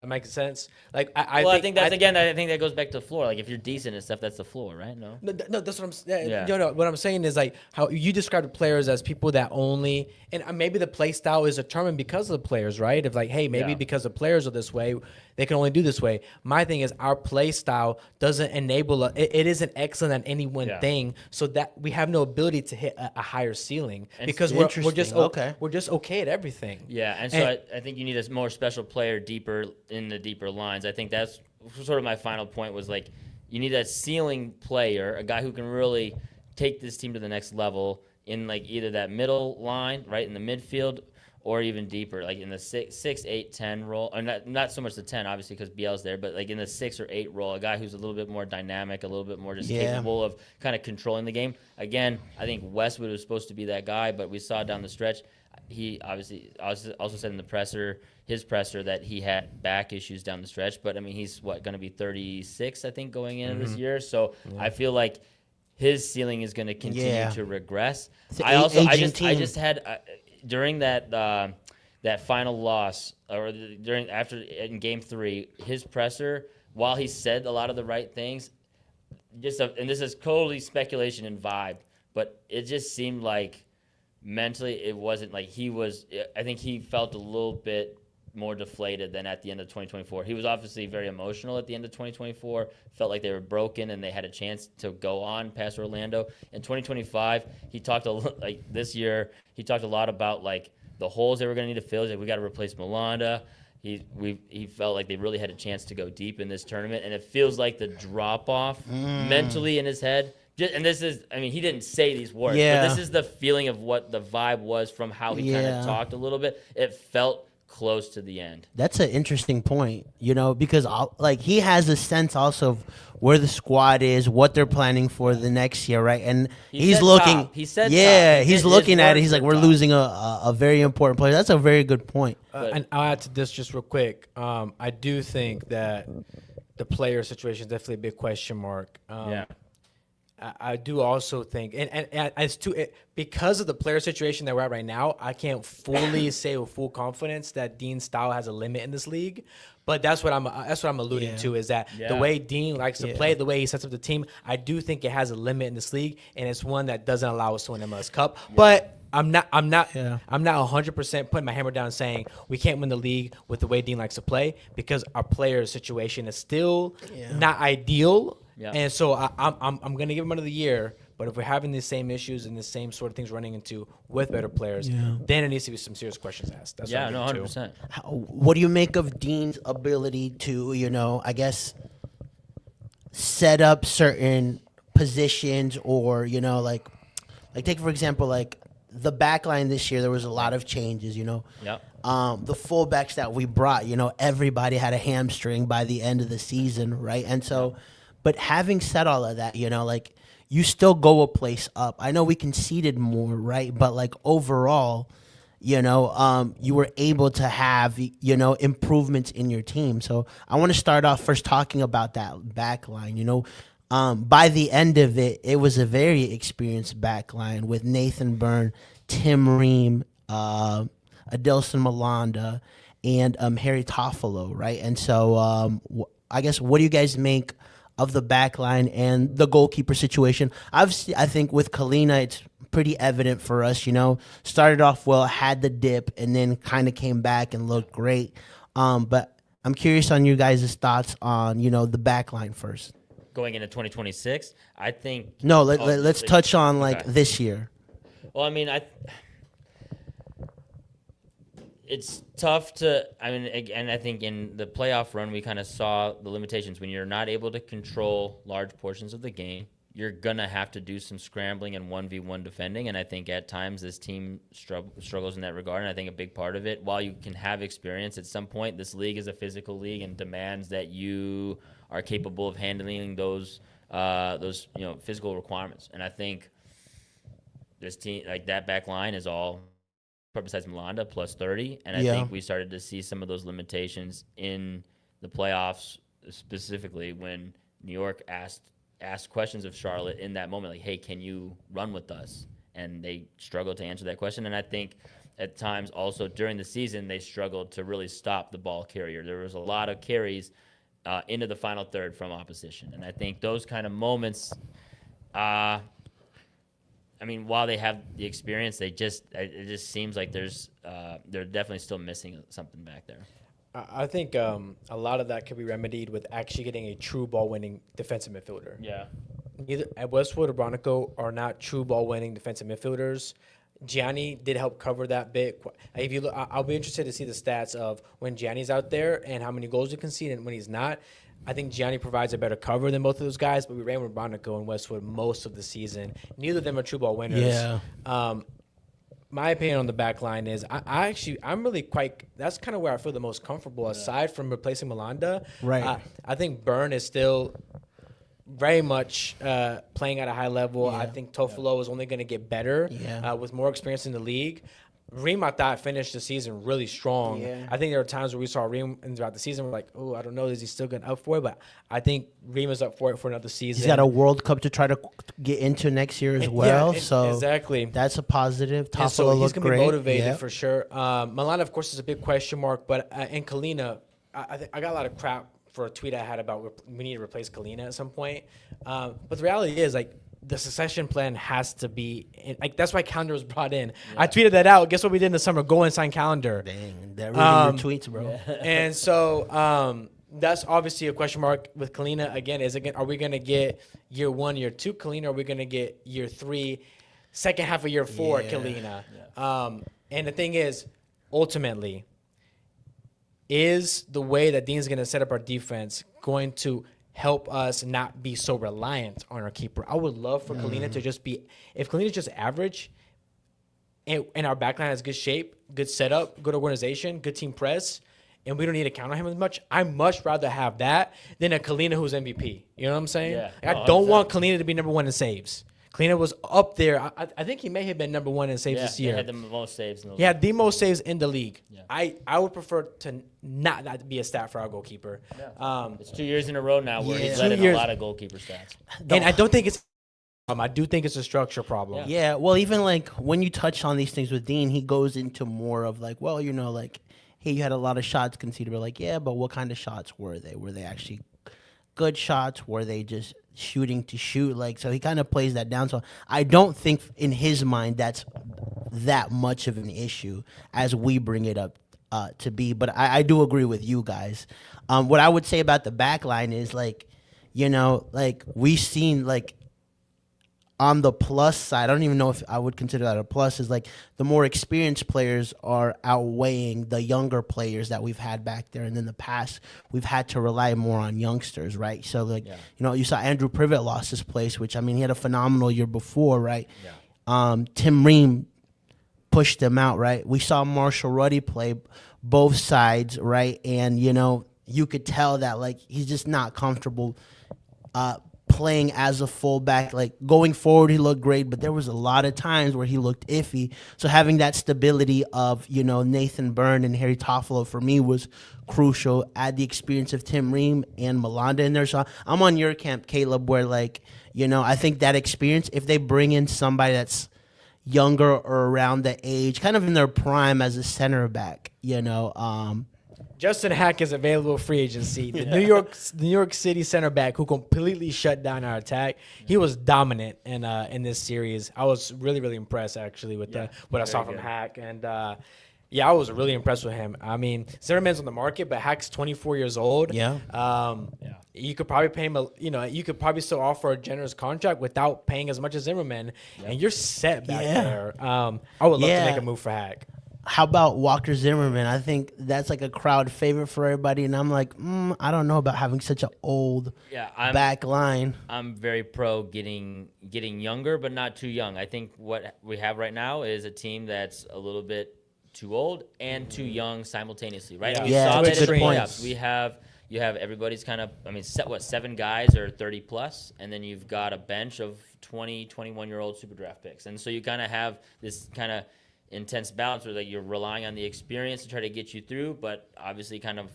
S4: That makes sense. Like I think
S3: I think that goes back to the floor. Like if you're decent and stuff, that's the floor, right? No.
S4: No, that's what I'm saying.
S3: Yeah.
S4: No, what I'm saying is like how you describe the players as people that only, and maybe the play style is determined because of the players, right? Of like, hey, maybe because the players are this way, they can only do this way. My thing is our play style doesn't enable it isn't excellent at any one thing, so that we have no ability to hit a higher ceiling because we're just
S1: Okay.
S4: we're just okay at everything.
S3: Yeah, and so I think you need a more special player deeper in the deeper lines. I think that's sort of my final point was like you need a ceiling player, a guy who can really take this team to the next level in like either that middle line, right, in the midfield, or even deeper, like in the 6, 8, 10 role, or not so much the 10, obviously, because Biel's there, but like in the 6 or 8 role, a guy who's a little bit more dynamic, a little bit more just capable of kind of controlling the game. Again, I think Westwood was supposed to be that guy, but we saw down the stretch, he obviously also said in the his presser, that he had back issues down the stretch. But I mean, he's going to be 36, I think, going into this year. So I feel like his ceiling is going to continue to regress. I just had during that final loss in Game 3, his presser, while he said a lot of the right things, and this is totally speculation and vibe, but it just seemed like mentally it wasn't like I think he felt a little bit more deflated than at the end of 2024. He was obviously very emotional at the end of 2024, felt like they were broken and they had a chance to go on past Orlando. In 2025, he talked this year, he talked a lot about like the holes they were going to need to fill. He's like, we got to replace Malanda. He felt like they really had a chance to go deep in this tournament, and it feels like the drop off mentally in his head And this is, I mean, he didn't say these words,
S1: Yeah.
S3: but this is the feeling of what the vibe was from how he kind
S1: Yeah.
S3: of talked a little bit. It felt close to the end.
S1: That's an interesting point, because like he has a sense also of where the squad is, what they're planning for the next year, right? And
S3: He
S1: he's
S3: said
S1: looking.
S3: top. He said
S1: yeah,
S3: top.
S1: he's
S3: His
S1: looking at it.
S3: words
S1: He's like,
S3: were
S1: we're
S3: top.
S1: losing a very important player. That's a very good point.
S4: And I'll add to this just real quick. I do think that the player situation is definitely a big question mark.
S3: Yeah.
S4: I do also think, and as to because of the player situation that we're at right now, I can't fully say with full confidence that Dean's style has a limit in this league. But that's what I'm alluding
S1: Yeah.
S4: to is that the
S3: Yeah.
S4: way Dean likes to
S1: Yeah.
S4: play, the way he sets up the team, I do think it has a limit in this league, and it's one that doesn't allow us to win the MLS Cup. But I'm not
S1: Yeah.
S4: 100% putting my hammer down saying we can't win the league with the way Dean likes to play because our player situation is still not ideal.
S3: Yeah.
S4: And so I'm gonna give him another year. But if we're having the same issues and the same sort of things running into with better players, then it needs to be some serious questions asked. That's
S3: Yeah,
S4: what
S3: no,
S4: I'm getting to.
S3: 100%.
S1: What do you make of Dean's ability to, I guess, set up certain positions or, like take for example, like the back line this year, there was a lot of changes,
S3: Yep.
S1: The fullbacks that we brought, everybody had a hamstring by the end of the season, right? And so, but having said all of that, like you still go a place up. I know we conceded more, right? But like overall, you were able to have, improvements in your team. So I want to start off first talking about that back line, by the end of it, it was a very experienced back line with Nathan Byrne, Tim Ream, Adelson Malanda, and Harry Toffolo, right? And so I guess what do you guys make of the back line and the goalkeeper situation? Obviously, I think with Kalina, it's pretty evident for us, started off well, had the dip, and then kind of came back and looked great. But I'm curious on you guys' thoughts on, the back line first.
S3: Going into 2026, I think.
S1: No, let's touch on like
S3: okay.
S1: this year.
S3: Well, I mean, it's tough to. I mean, again, I think in the playoff run, we kind of saw the limitations. When you're not able to control large portions of the game, you're gonna have to do some scrambling and 1v1 defending. And I think at times this team struggles in that regard. And I think a big part of it, while you can have experience at some point, this league is a physical league and demands that you are capable of handling those physical requirements. And I think this team, like that back line, is all besides Malanda plus 30, and I think we started to see some of those limitations in the playoffs, specifically when New York asked questions of Charlotte in that moment, like, "Hey, can you run with us?" And they struggled to answer that question. And I think at times also during the season they struggled to really stop the ball carrier. There was a lot of carries into the final third from opposition, and I think those kind of moments. I mean, while they have the experience, it just seems like they're definitely still missing something back there.
S4: I think a lot of that could be remedied with actually getting a true ball-winning defensive midfielder.
S3: Yeah.
S4: Neither Westwood or Bronico are not true ball-winning defensive midfielders. Gianni did help cover that bit. If you look, I'll be interested to see the stats of when Gianni's out there and how many goals you can see, and when he's not. I think Gianni provides a better cover than both of those guys, but we ran with Bronico and Westwood most of the season. Neither of them are true ball winners.
S1: Yeah.
S4: My opinion on the back line is I'm really that's kind of where I feel the most comfortable aside from replacing Malanda.
S1: Right.
S4: I think Byrne is still very much playing at a high level.
S1: Yeah.
S4: I think Toffolo is only going to get better with more experience in the league. Reem, I thought, finished the season really strong.
S1: Yeah.
S4: I think there were times where we saw Reem throughout the season. We're like, oh, I don't know, is he still good up for it? But I think Reem is up for it for another season.
S1: He's got a World Cup to try to get into next year as well. So
S4: exactly.
S1: that's a positive.
S4: And so
S1: Toffolo
S4: he's
S1: looked
S4: going to
S1: great.
S4: be motivated
S1: Yeah.
S4: for sure. Milana, of course, is a big question mark. But and Kalina, I got a lot of crap for a tweet I had about we need to replace Kalina at some point. But the reality is, like, the succession plan has to be like that's why calendar was brought in. Yeah. I tweeted that out. Guess what we did in the summer? Go and sign calendar.
S1: Dang, that really your tweets, bro.
S4: And so that's obviously a question mark with Kalina. Again, are we gonna get year 1, year 2 Kalina? Or are we gonna get year 3, second half of year 4 Kalina? Yeah. And the thing is, ultimately, is the way that Dean's gonna set up our defense going to help us not be so reliant on our keeper. I would love for Kalina to just be, if Kalina's just average and our backline has good shape, good setup, good organization, good team press, and we don't need to count on him as much, I'd much rather have that than a Kalina who's MVP. You know what I'm saying?
S3: Yeah.
S4: I don't want Kalina to be number one in saves. Kalina was up there. I think he may have been number one in saves this year.
S3: He had the most saves. In the
S4: He had the most saves in the league.
S3: Yeah.
S4: I would prefer to not that be a stat for our goalkeeper.
S3: It's 2 years in a row now where he's led
S4: 2
S3: in
S4: years.
S3: a lot of goalkeeper stats.
S4: And I don't think it's. I do think it's a structure problem.
S1: Yeah, well, even like when you touch on these things with Dean, he goes into more of like, well, like, hey, you had a lot of shots conceded. We're like, yeah, but what kind of shots were they? Were they actually good shots? Were they just shooting to shoot? Like, so he kind of plays that down. So I don't think in his mind that's that much of an issue as we bring it up to be. But I do agree with you guys. What I would say about the back line is like, like we've seen like, on the plus side, I don't even know if I would consider that a plus, is like the more experienced players are outweighing the younger players that we've had back there. And in the past, we've had to rely more on youngsters, right? So, like, you saw Andrew Privet lost his place, which, I mean, he had a phenomenal year before, right? Yeah. Tim Ream pushed him out, right? We saw Marshall Ruddy play both sides, right? And, you could tell that, like, he's just not comfortable playing as a fullback. Like, going forward, he looked great, but there was a lot of times where he looked iffy. So having that stability of, Nathan Byrne and Harry Toffolo for me was crucial. Add the experience of Tim Ream and Malanda in there. So I'm on your camp, Caleb, where, like, I think that experience, if they bring in somebody that's younger or around the age, kind of in their prime as a center back,
S4: Justin Hack is available free agency. The New York City center back who completely shut down our attack. He was dominant in this series. I was really, really impressed actually with what I saw from Hack, and I was really impressed with him. I mean, Zimmerman's on the market, but Hack's 24 years old. You could probably pay him you could probably still offer a generous contract without paying as much as Zimmerman, and you're set back there. I would love to make a move for Hack.
S1: How about Walker Zimmerman? I think that's like a crowd favorite for everybody, and I'm like, I don't know about having such an old back line.
S3: I'm very pro getting younger, but not too young. I think what we have right now is a team that's a little bit too old and too young simultaneously, right?
S4: Yeah,
S3: We saw that in the
S1: points.
S3: playoffs. You have everybody's kind of, 7 guys are 30 plus, and then you've got a bench of 20, 21-year-old super draft picks, and so you kind of have this kind of intense balance where, like, you're relying on the experience to try to get you through, but obviously kind of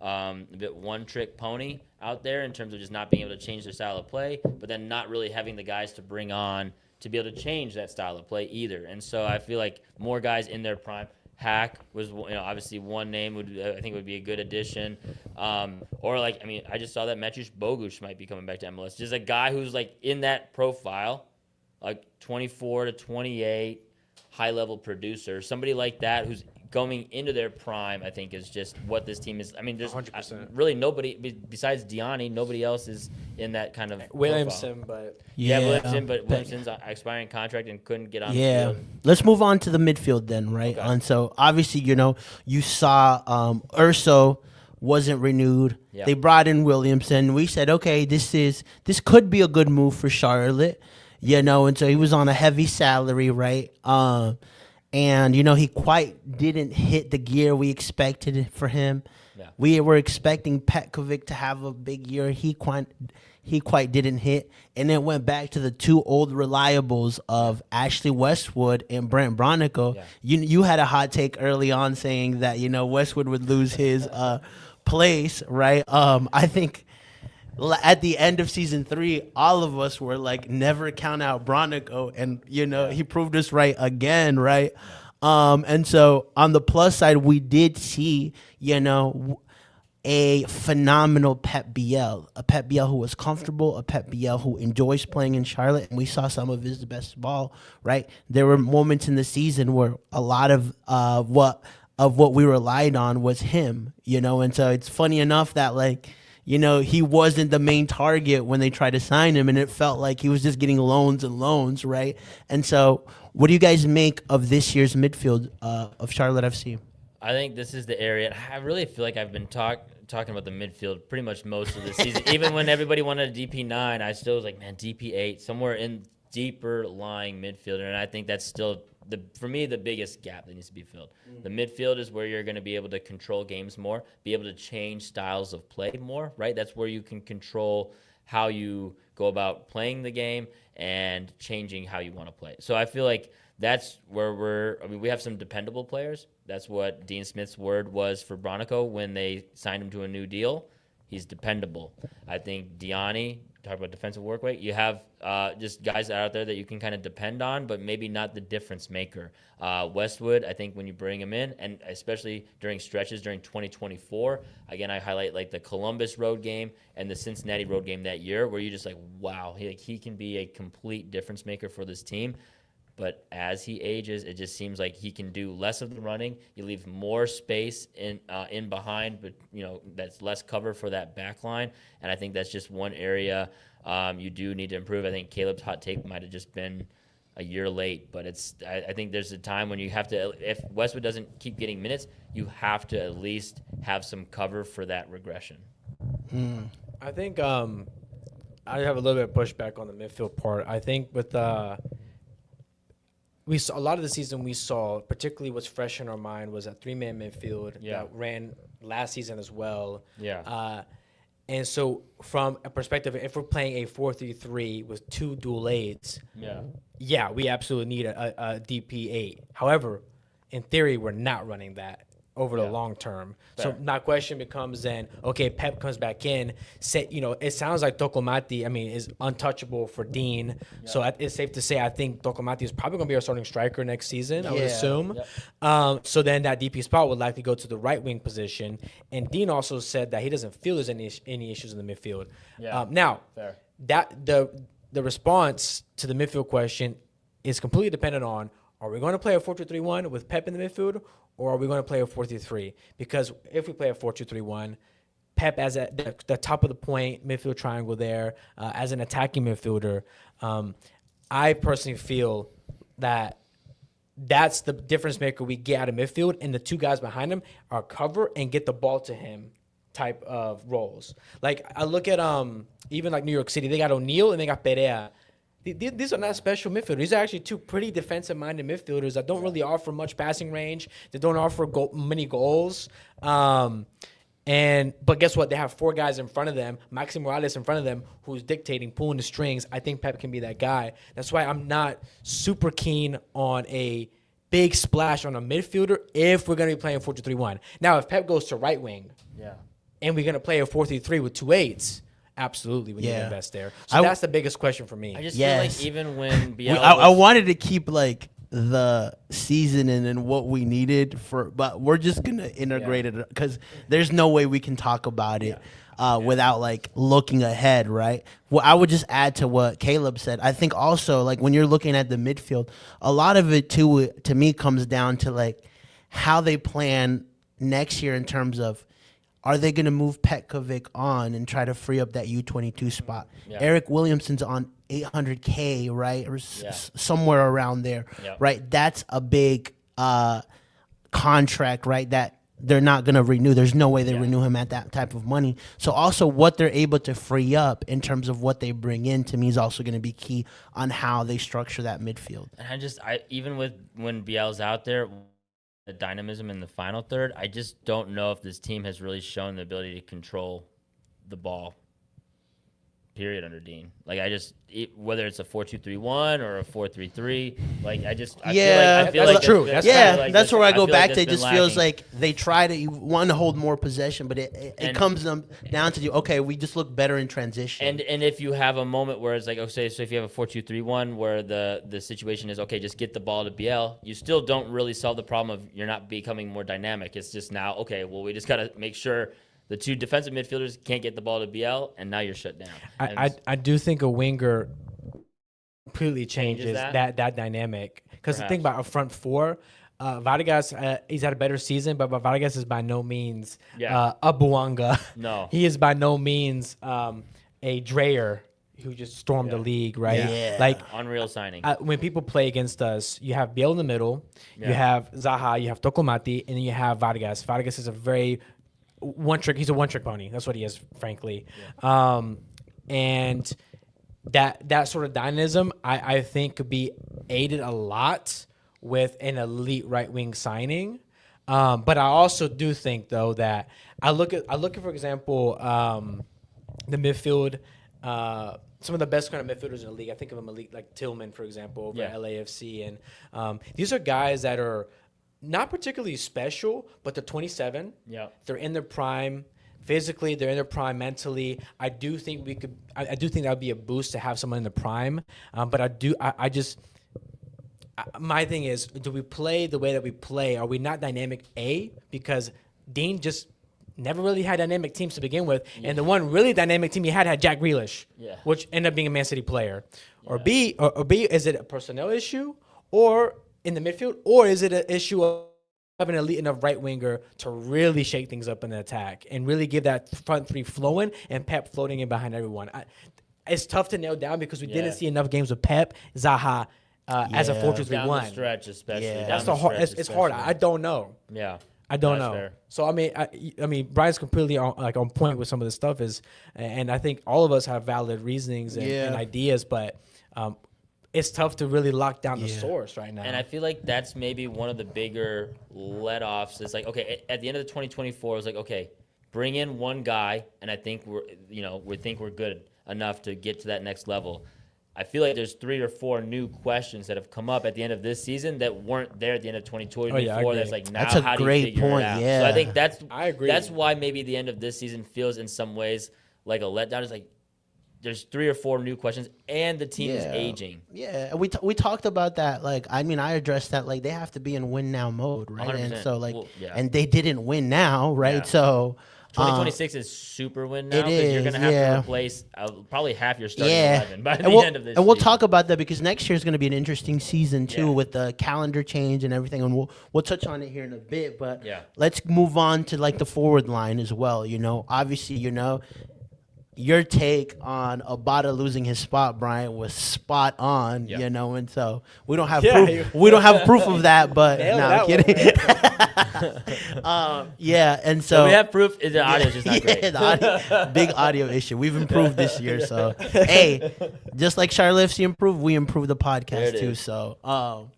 S3: a bit one-trick pony out there in terms of just not being able to change their style of play, but then not really having the guys to bring on to be able to change that style of play either. And so I feel like more guys in their prime. Hack was, obviously one name I think would be a good addition. Or like, I just saw that Metrish Bogusz might be coming back to MLS. Just a guy who's like in that profile, like 24 to 28, high-level producer, somebody like that who's going into their prime, I think is just what this team is. There's
S4: 100%.
S3: Really nobody besides Diani, nobody else is in that kind of
S4: Williamson,
S3: profile.
S4: but
S3: Williamson's expiring contract and couldn't get on the field.
S1: Let's move on to the midfield then, right?
S3: Okay.
S1: And so obviously, you saw Urso wasn't renewed.
S3: Yeah.
S1: They brought in Williamson. We said, okay, this could be a good move for Charlotte. And so he was on a heavy salary, right? And, he quite didn't hit the gear we expected for him. Yeah. We were expecting Petkovic to have a big year. He quite didn't hit. And then went back to the two old reliables of Ashley Westwood and Brent Bronico. Yeah. You had a hot take early on saying that, Westwood would lose his place, right? I think at the end of season 3, all of us were like, never count out Bronico, and he proved us right again, right? And so on the plus side, we did see a phenomenal Pep Biel, a Pep Biel who was comfortable, a Pep Biel who enjoys playing in Charlotte, and we saw some of his best ball, right? There were moments in the season where a lot of what we relied on was him, and so it's funny enough that like, he wasn't the main target when they tried to sign him, and it felt like he was just getting loans and loans, right? And so what do you guys make of this year's midfield of Charlotte FC?
S3: I think this is the area. I really feel like I've been talking about the midfield pretty much most of the season. Even when everybody wanted a DP9, I still was like, man, DP8, somewhere in deeper lying midfielder. And I think that's still, for me, the biggest gap that needs to be filled. The midfield is where you're going to be able to control games more, be able to change styles of play more, right? That's where you can control how you go about playing the game and changing how you want to play. So I feel like that's where we have some dependable players. That's what Dean Smith's word was for Bronico when they signed him to a new deal. He's dependable. I think Diani, talk about defensive work rate, you have just guys out there that you can kind of depend on, but maybe not the difference maker. Westwood, I think when you bring him in, and especially during stretches during 2024, again, I highlight like the Columbus road game and the Cincinnati road game that year, where you're just like, wow, he can be a complete difference maker for this team. But as he ages, it just seems like he can do less of the running. You leave more space in behind, but that's less cover for that back line. And I think that's just one area you do need to improve. I think Caleb's hot take might have just been a year late, but I think there's a time when you have to, if Westwood doesn't keep getting minutes, you have to at least have some cover for that regression.
S4: I think I have a little bit of pushback on the midfield part. I think with we saw a lot of the season we saw, particularly what's fresh in our mind, was a 3-man midfield that ran last season as well.
S3: Yeah.
S4: And so from a perspective, if we're playing a 4-3-3 with 2 dual 8s, we absolutely need a DP8. However, in theory, we're not running that over the long term. Fair. So my question becomes then, okay, Pep comes back in, it sounds like Tocomati, is untouchable for Dean. Yeah. So it's safe to say I think Tocomati is probably going to be our starting striker next season, I would assume. Yeah. So then that DP spot would likely go to the right wing position. And Dean also said that he doesn't feel there's any issues in the midfield. Yeah. Now, fair. That the response to the midfield question is completely dependent on, are we going to play a 4-2-3-1 with Pep in the midfield, or are we going to play a 4-3-3? Because if we play a 4-2-3-1, Pep as the top of the point midfield triangle there as an attacking midfielder, I personally feel that that's the difference maker we get out of midfield, and the 2 guys behind him are cover and get the ball to him type of roles. Like I look at even like New York City, they got O'Neal and they got Perea. These are not special midfielders. These are actually 2 pretty defensive-minded midfielders that don't really offer much passing range. They don't offer many goals. But guess what? They have 4 guys in front of them, Maxi Morales in front of them, who's dictating, pulling the strings. I think Pep can be that guy. That's why I'm not super keen on a big splash on a midfielder if we're going to be playing 4-2-3-1. Now, if Pep goes to right wing and we're going to play a 4-3-3 with 2 8s, absolutely, we need to invest there. So that's the biggest question for me.
S3: I just feel like even when Biel
S1: I wanted to keep like the season and what we needed but we're just gonna integrate it because there's no way we can talk about it without like looking ahead, right? Well, I would just add to what Caleb said. I think also like when you're looking at the midfield, a lot of it too to me comes down to like how they plan next year in terms of, are they going to move Petkovic on and try to free up that U22 spot? Yeah. Eric Williamson's on $800K, right? Or somewhere around there, right? That's a big contract, right? That they're not going to renew. There's no way they renew him at that type of money. So also what they're able to free up in terms of what they bring in to me is also going to be key on how they structure that midfield.
S3: And even with when Biel's out there, the dynamism in the final third, I just don't know if this team has really shown the ability to control the ball, period, under Dean. Like, whether it's a 4-2-3-1 or a 4-3-3, like, I feel like
S4: that's true.
S1: That's where I go back to. It just feels like they try to want to hold more possession, but it comes down to, okay, we just look better in transition.
S3: And if you have a moment where it's like, okay, so if you have a 4-2-3-1 where the situation is, okay, just get the ball to Biel, you still don't really solve the problem of you're not becoming more dynamic. It's just now, okay, well, we just got to make sure the 2 defensive midfielders can't get the ball to Biel, and now you're shut down.
S4: I do think a winger completely changes that dynamic. Because the thing about a front 4, Vargas, he's had a better season, but Vargas is by no means a Buanga.
S3: No.
S4: He is by no means a Dreyer. who just stormed the league, right?
S1: Yeah.
S4: Like
S3: Unreal signing.
S4: when people play against us, you have Biel in the middle, you have Zaha, you have Tokomati, and then you have Vargas. Vargas is a very he's a one-trick pony. That's what he is, frankly. And that sort of dynamism, I think, could be aided a lot with an elite right-wing signing. But I also do think, though, that I look at, for example, the midfield, some of the best kind of midfielders in the league. I think of them elite, like Tillman, for example, over at LAFC. And these are guys that are not particularly special, but they're 27.
S3: Yeah.
S4: They're in their prime. Physically, they're in their prime. Mentally, I do think I do think that would be a boost to have someone in the prime. But my thing is, do we play the way that we play? Are we not dynamic? Because Dean just never really had dynamic teams to begin with, and the one really dynamic team he had Jack Grealish, which ended up being a Man City player. Or B, is it a personnel issue, or in the midfield, or is it an issue of having an elite enough right winger to really shake things up in the attack and really give that front three flowing and Pep floating in behind everyone? It's tough to nail down because we didn't see enough games with Pep, Zaha, as a 4-2-3-1.
S3: Down the stretch, especially.
S1: Yeah.
S4: That's the hard. It's hard. I don't know.
S3: Yeah.
S4: I don't
S3: That's
S4: know.
S3: fair.
S4: So I mean, Brian's completely on point with some of the stuff and I think all of us have valid reasonings and ideas, but it's tough to really lock down the source right now.
S3: And I feel like that's maybe one of the bigger let-offs. It's like, okay, at the end of the 2024, it's like, okay, bring in one guy, and I think we're good enough to get to that next level. I feel like there's 3 or 4 new questions that have come up at the end of this season that weren't there at the end of 2024. That's like, now
S1: That's a
S3: how do
S1: great
S3: you figure
S1: point,
S3: it out?
S1: yeah.
S3: So I think
S4: I agree.
S3: That's why maybe the end of this season feels in some ways like a letdown. It's like there's 3 or 4 new questions, and the team is aging.
S1: Yeah, we talked about that. Like, I mean, I addressed that. Like, they have to be in win now mode, right?
S3: 100%.
S1: And so, like,
S3: Well,
S1: and they didn't win now, right?
S3: Yeah.
S1: So
S3: 2026 is super win now
S1: it
S3: because you're
S1: is,
S3: going to have
S1: yeah.
S3: to replace probably half your starting
S1: yeah,
S3: 11 by the
S1: and we'll,
S3: end of this
S1: and we'll
S3: season.
S1: talk about that because next year is going to be an interesting season too
S3: Yeah.
S1: with the calendar change and everything, and we'll touch on it here in a bit. But
S3: Yeah.
S1: let's move on to like the forward line as well. Obviously, your take on Abada losing his spot, Brian, was spot on.
S3: Yep.
S1: And so we don't have
S4: Yeah,
S1: proof. We don't have proof of that, but
S4: Nailed
S1: no,
S4: that
S1: I'm
S4: one,
S1: kidding. Yeah, and so
S3: So we have proof. The audio's just not great.
S1: the big audio issue. We've improved this year, so hey, just like Charlotte FC improved, we improved the
S3: There
S1: podcast
S3: it
S1: too.
S3: is.
S1: So,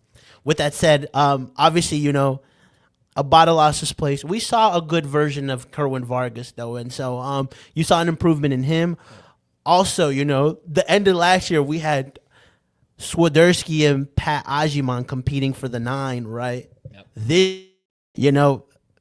S1: with that said, obviously, Abada lost his place. We saw a good version of Kerwin Vargas though, and so you saw an improvement in him. Also, the end of last year we had Swiderski and Pat Ajiman competing for the 9, right?
S3: Yep.
S1: This,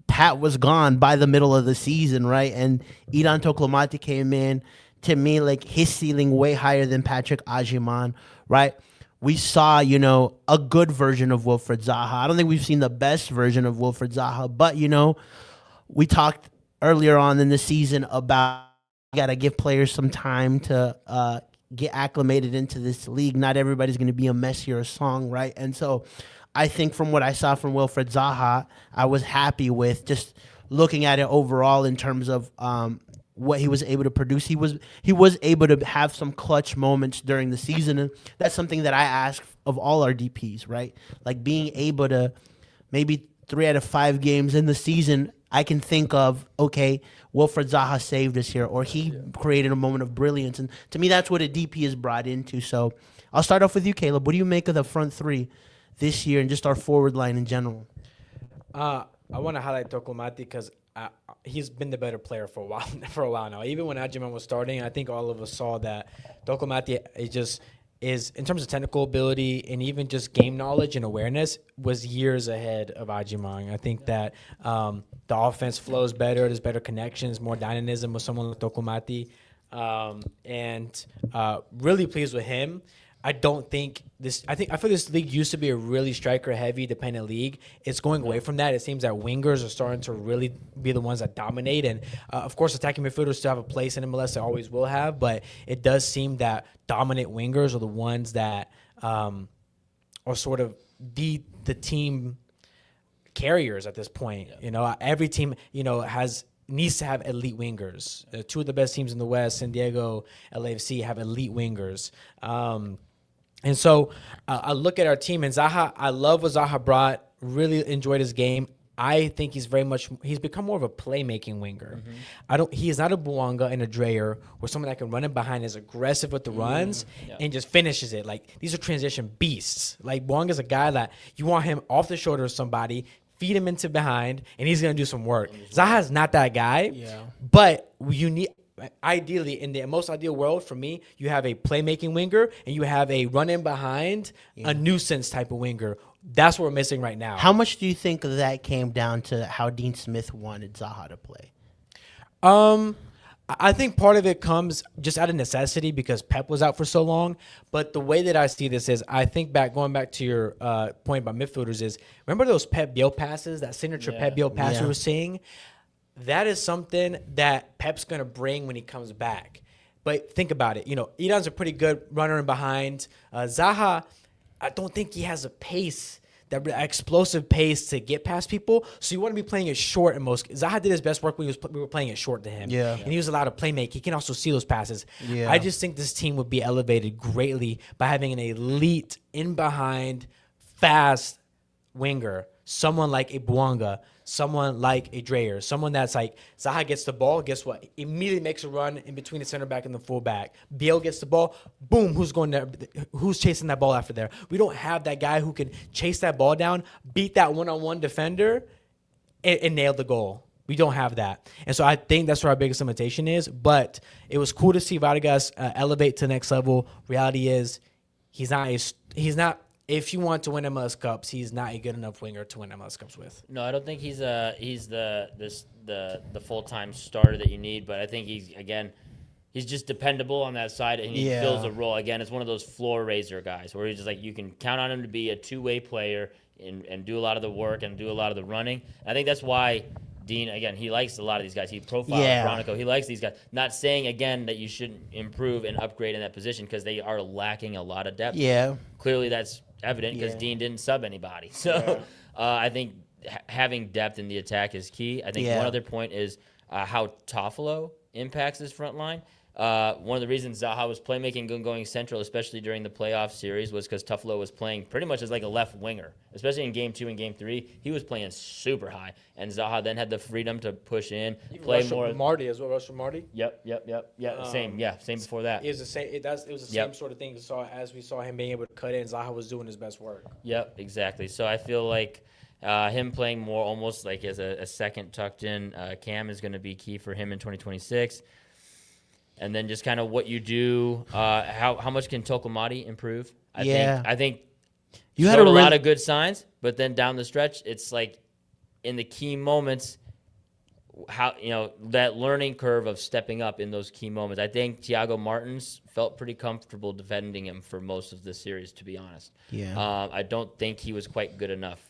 S1: Pat was gone by the middle of the season, right? And Idan Toklomati came in. To me, like, his ceiling way higher than Patrick Ajiman, right? We saw, a good version of Wilfred Zaha. I don't think we've seen the best version of Wilfred Zaha, but, we talked earlier on in the season about you got to give players some time to get acclimated into this league. Not everybody's going to be a Messi or a Song, right? And so I think from what I saw from Wilfred Zaha, I was happy with just looking at it overall in terms of what he was able to produce. He was able to have some clutch moments during the season, and that's something that I ask of all our DPs, right? Like being able to maybe 3 out of 5 games in the season, I can think of, okay, Wilfred Zaha saved us here, or he created a moment of brilliance. And to me, that's what a DP is brought into. So I'll start off with you, Caleb. What do you make of the front 3 this year and just our forward line in general?
S4: I want to highlight Tokomati because he's been the better player for a while now. Even when Ajiman was starting, I think all of us saw that Tokomati is in terms of technical ability and even just game knowledge and awareness was years ahead of Ajiman. I think that the offense flows better. There's better connections, more dynamism with someone like Tokomati, and really pleased with him. I feel this league used to be a really striker-heavy, dependent league. It's going away from that. It seems that wingers are starting to really be the ones that dominate. And, of course, attacking midfielders still have a place in MLS. They always will have. But it does seem that dominant wingers are the ones that are sort of the team carriers at this point. Every team, has needs to have elite wingers. Two of the best teams in the West, San Diego, LAFC, have elite wingers. And so I look at our team, and Zaha, I love what Zaha brought. Really enjoyed his game. I think he's become more of a playmaking winger. He is not a Buanga and a Dreyer or someone that can run in behind, is aggressive with the runs and just finishes it. Like, these are transition beasts. Like, Buanga's a guy that you want him off the shoulder of somebody, feed him into behind, and he's going to do some work. Zaha's not that guy, but you need, ideally, in the most ideal world for me, you have a playmaking winger and you have a run in behind, a nuisance type of winger. That's what we're missing right now.
S1: How much do you think that came down to how Dean Smith wanted Zaha to play?
S4: I think part of it comes just out of necessity because Pep was out for so long. But the way that I see this is, I think going back to your point about midfielders is, remember those Pep Biel passes, that signature Pep Biel pass we were seeing? That is something that Pep's going to bring when he comes back. But think about it. Idan's a pretty good runner in behind. Zaha, I don't think he has a pace, that explosive pace to get past people. So you want to be playing it short in most. Zaha did his best work when we were playing it short to him.
S1: Yeah.
S4: And he was allowed to play make. He can also see those passes.
S1: Yeah.
S4: I just think this team would be elevated greatly by having an elite in behind, fast winger. Someone like a Buanga, someone like a Dreyer, someone that's like, Zaha gets the ball, guess what? Immediately makes a run in between the center back and the full back. Biel gets the ball, boom, who's chasing that ball after there? We don't have that guy who can chase that ball down, beat that one-on-one defender, and nail the goal. We don't have that. And so I think that's where our biggest limitation is. But it was cool to see Vargas elevate to the next level. Reality is, he's not. If you want to win MLS Cups, he's not a good enough winger to win MLS Cups with.
S3: No, I don't think he's the full-time starter that you need, but I think he's just dependable on that side, and he fills a role. Again, it's one of those floor raiser guys where he's just like, you can count on him to be a two-way player and do a lot of the work and do a lot of the running. And I think that's why Dean, again, he likes a lot of these guys. He profiles Bronico. He likes these guys. Not saying, again, that you shouldn't improve and upgrade in that position because they are lacking a lot of depth.
S1: Yeah.
S3: Clearly that's evident because Dean didn't sub anybody. So I think having depth in the attack is key. I think one other point is how Toffolo impacts this front line. One of the reasons Zaha was playmaking and going central, especially during the playoff series, was because Toffolo was playing pretty much as like a left winger, especially in Game 2 and Game 3. He was playing super high, and Zaha then had the freedom to push in, play more.
S4: Marty as well, Rush Marty.
S3: Yep. Same before that.
S4: It was the same. It was the same sort of thing as we saw him being able to cut in. Zaha was doing his best work.
S3: Yep, exactly. So I feel like him playing more almost like as a second tucked in cam is going to be key for him in 2026. And then just kind of what you do, how much can Tokomati improve? I think you had a lot of good signs, but then down the stretch, it's like in the key moments, how that learning curve of stepping up in those key moments. I think Thiago Martins felt pretty comfortable defending him for most of the series, to be honest.
S1: Yeah.
S3: I don't think he was quite good enough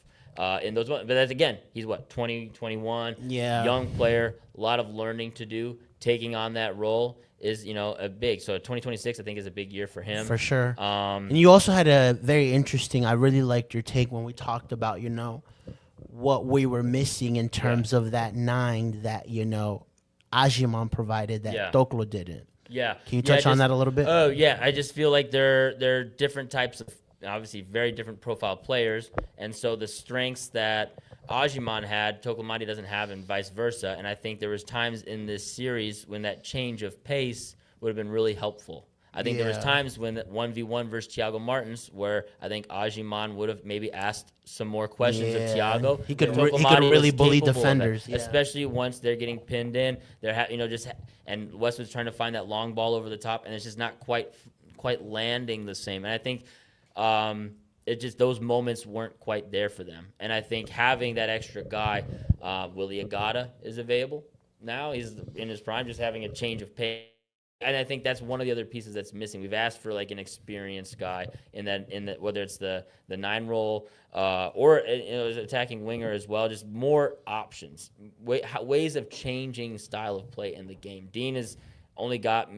S3: in those moments. But that's, again, he's 20, 21, young player, a lot of learning to do. Taking on that role is, a big. So 2026, I think, is a big year for him.
S1: For sure. And you also had a very interesting, I really liked your take when we talked about, what we were missing in terms of that 9 that, Ajiman provided that Toklo didn't.
S3: Yeah.
S1: Can you touch on that a little bit?
S3: Oh, yeah. I just feel like they're different types of, obviously, very different profile players. And so the strengths that Ajiman had, Tokomati doesn't have, and vice versa. And I think there was times in this series when that change of pace would have been really helpful. I think there was times when 1v1 versus Thiago Martins where I think Ajiman would have maybe asked some more questions of Thiago.
S1: He could really bully defenders,
S3: especially once they're getting pinned in. They're and West was trying to find that long ball over the top, and it's just not quite landing the same. And I think it just, those moments weren't quite there for them. And I think having that extra guy, Willie Agata is available now. He's in his prime, just having a change of pace. And I think that's one of the other pieces that's missing. We've asked for like an experienced guy in that whether it's the 9 role or attacking winger as well. Just more options, ways of changing style of play in the game. Dean has only got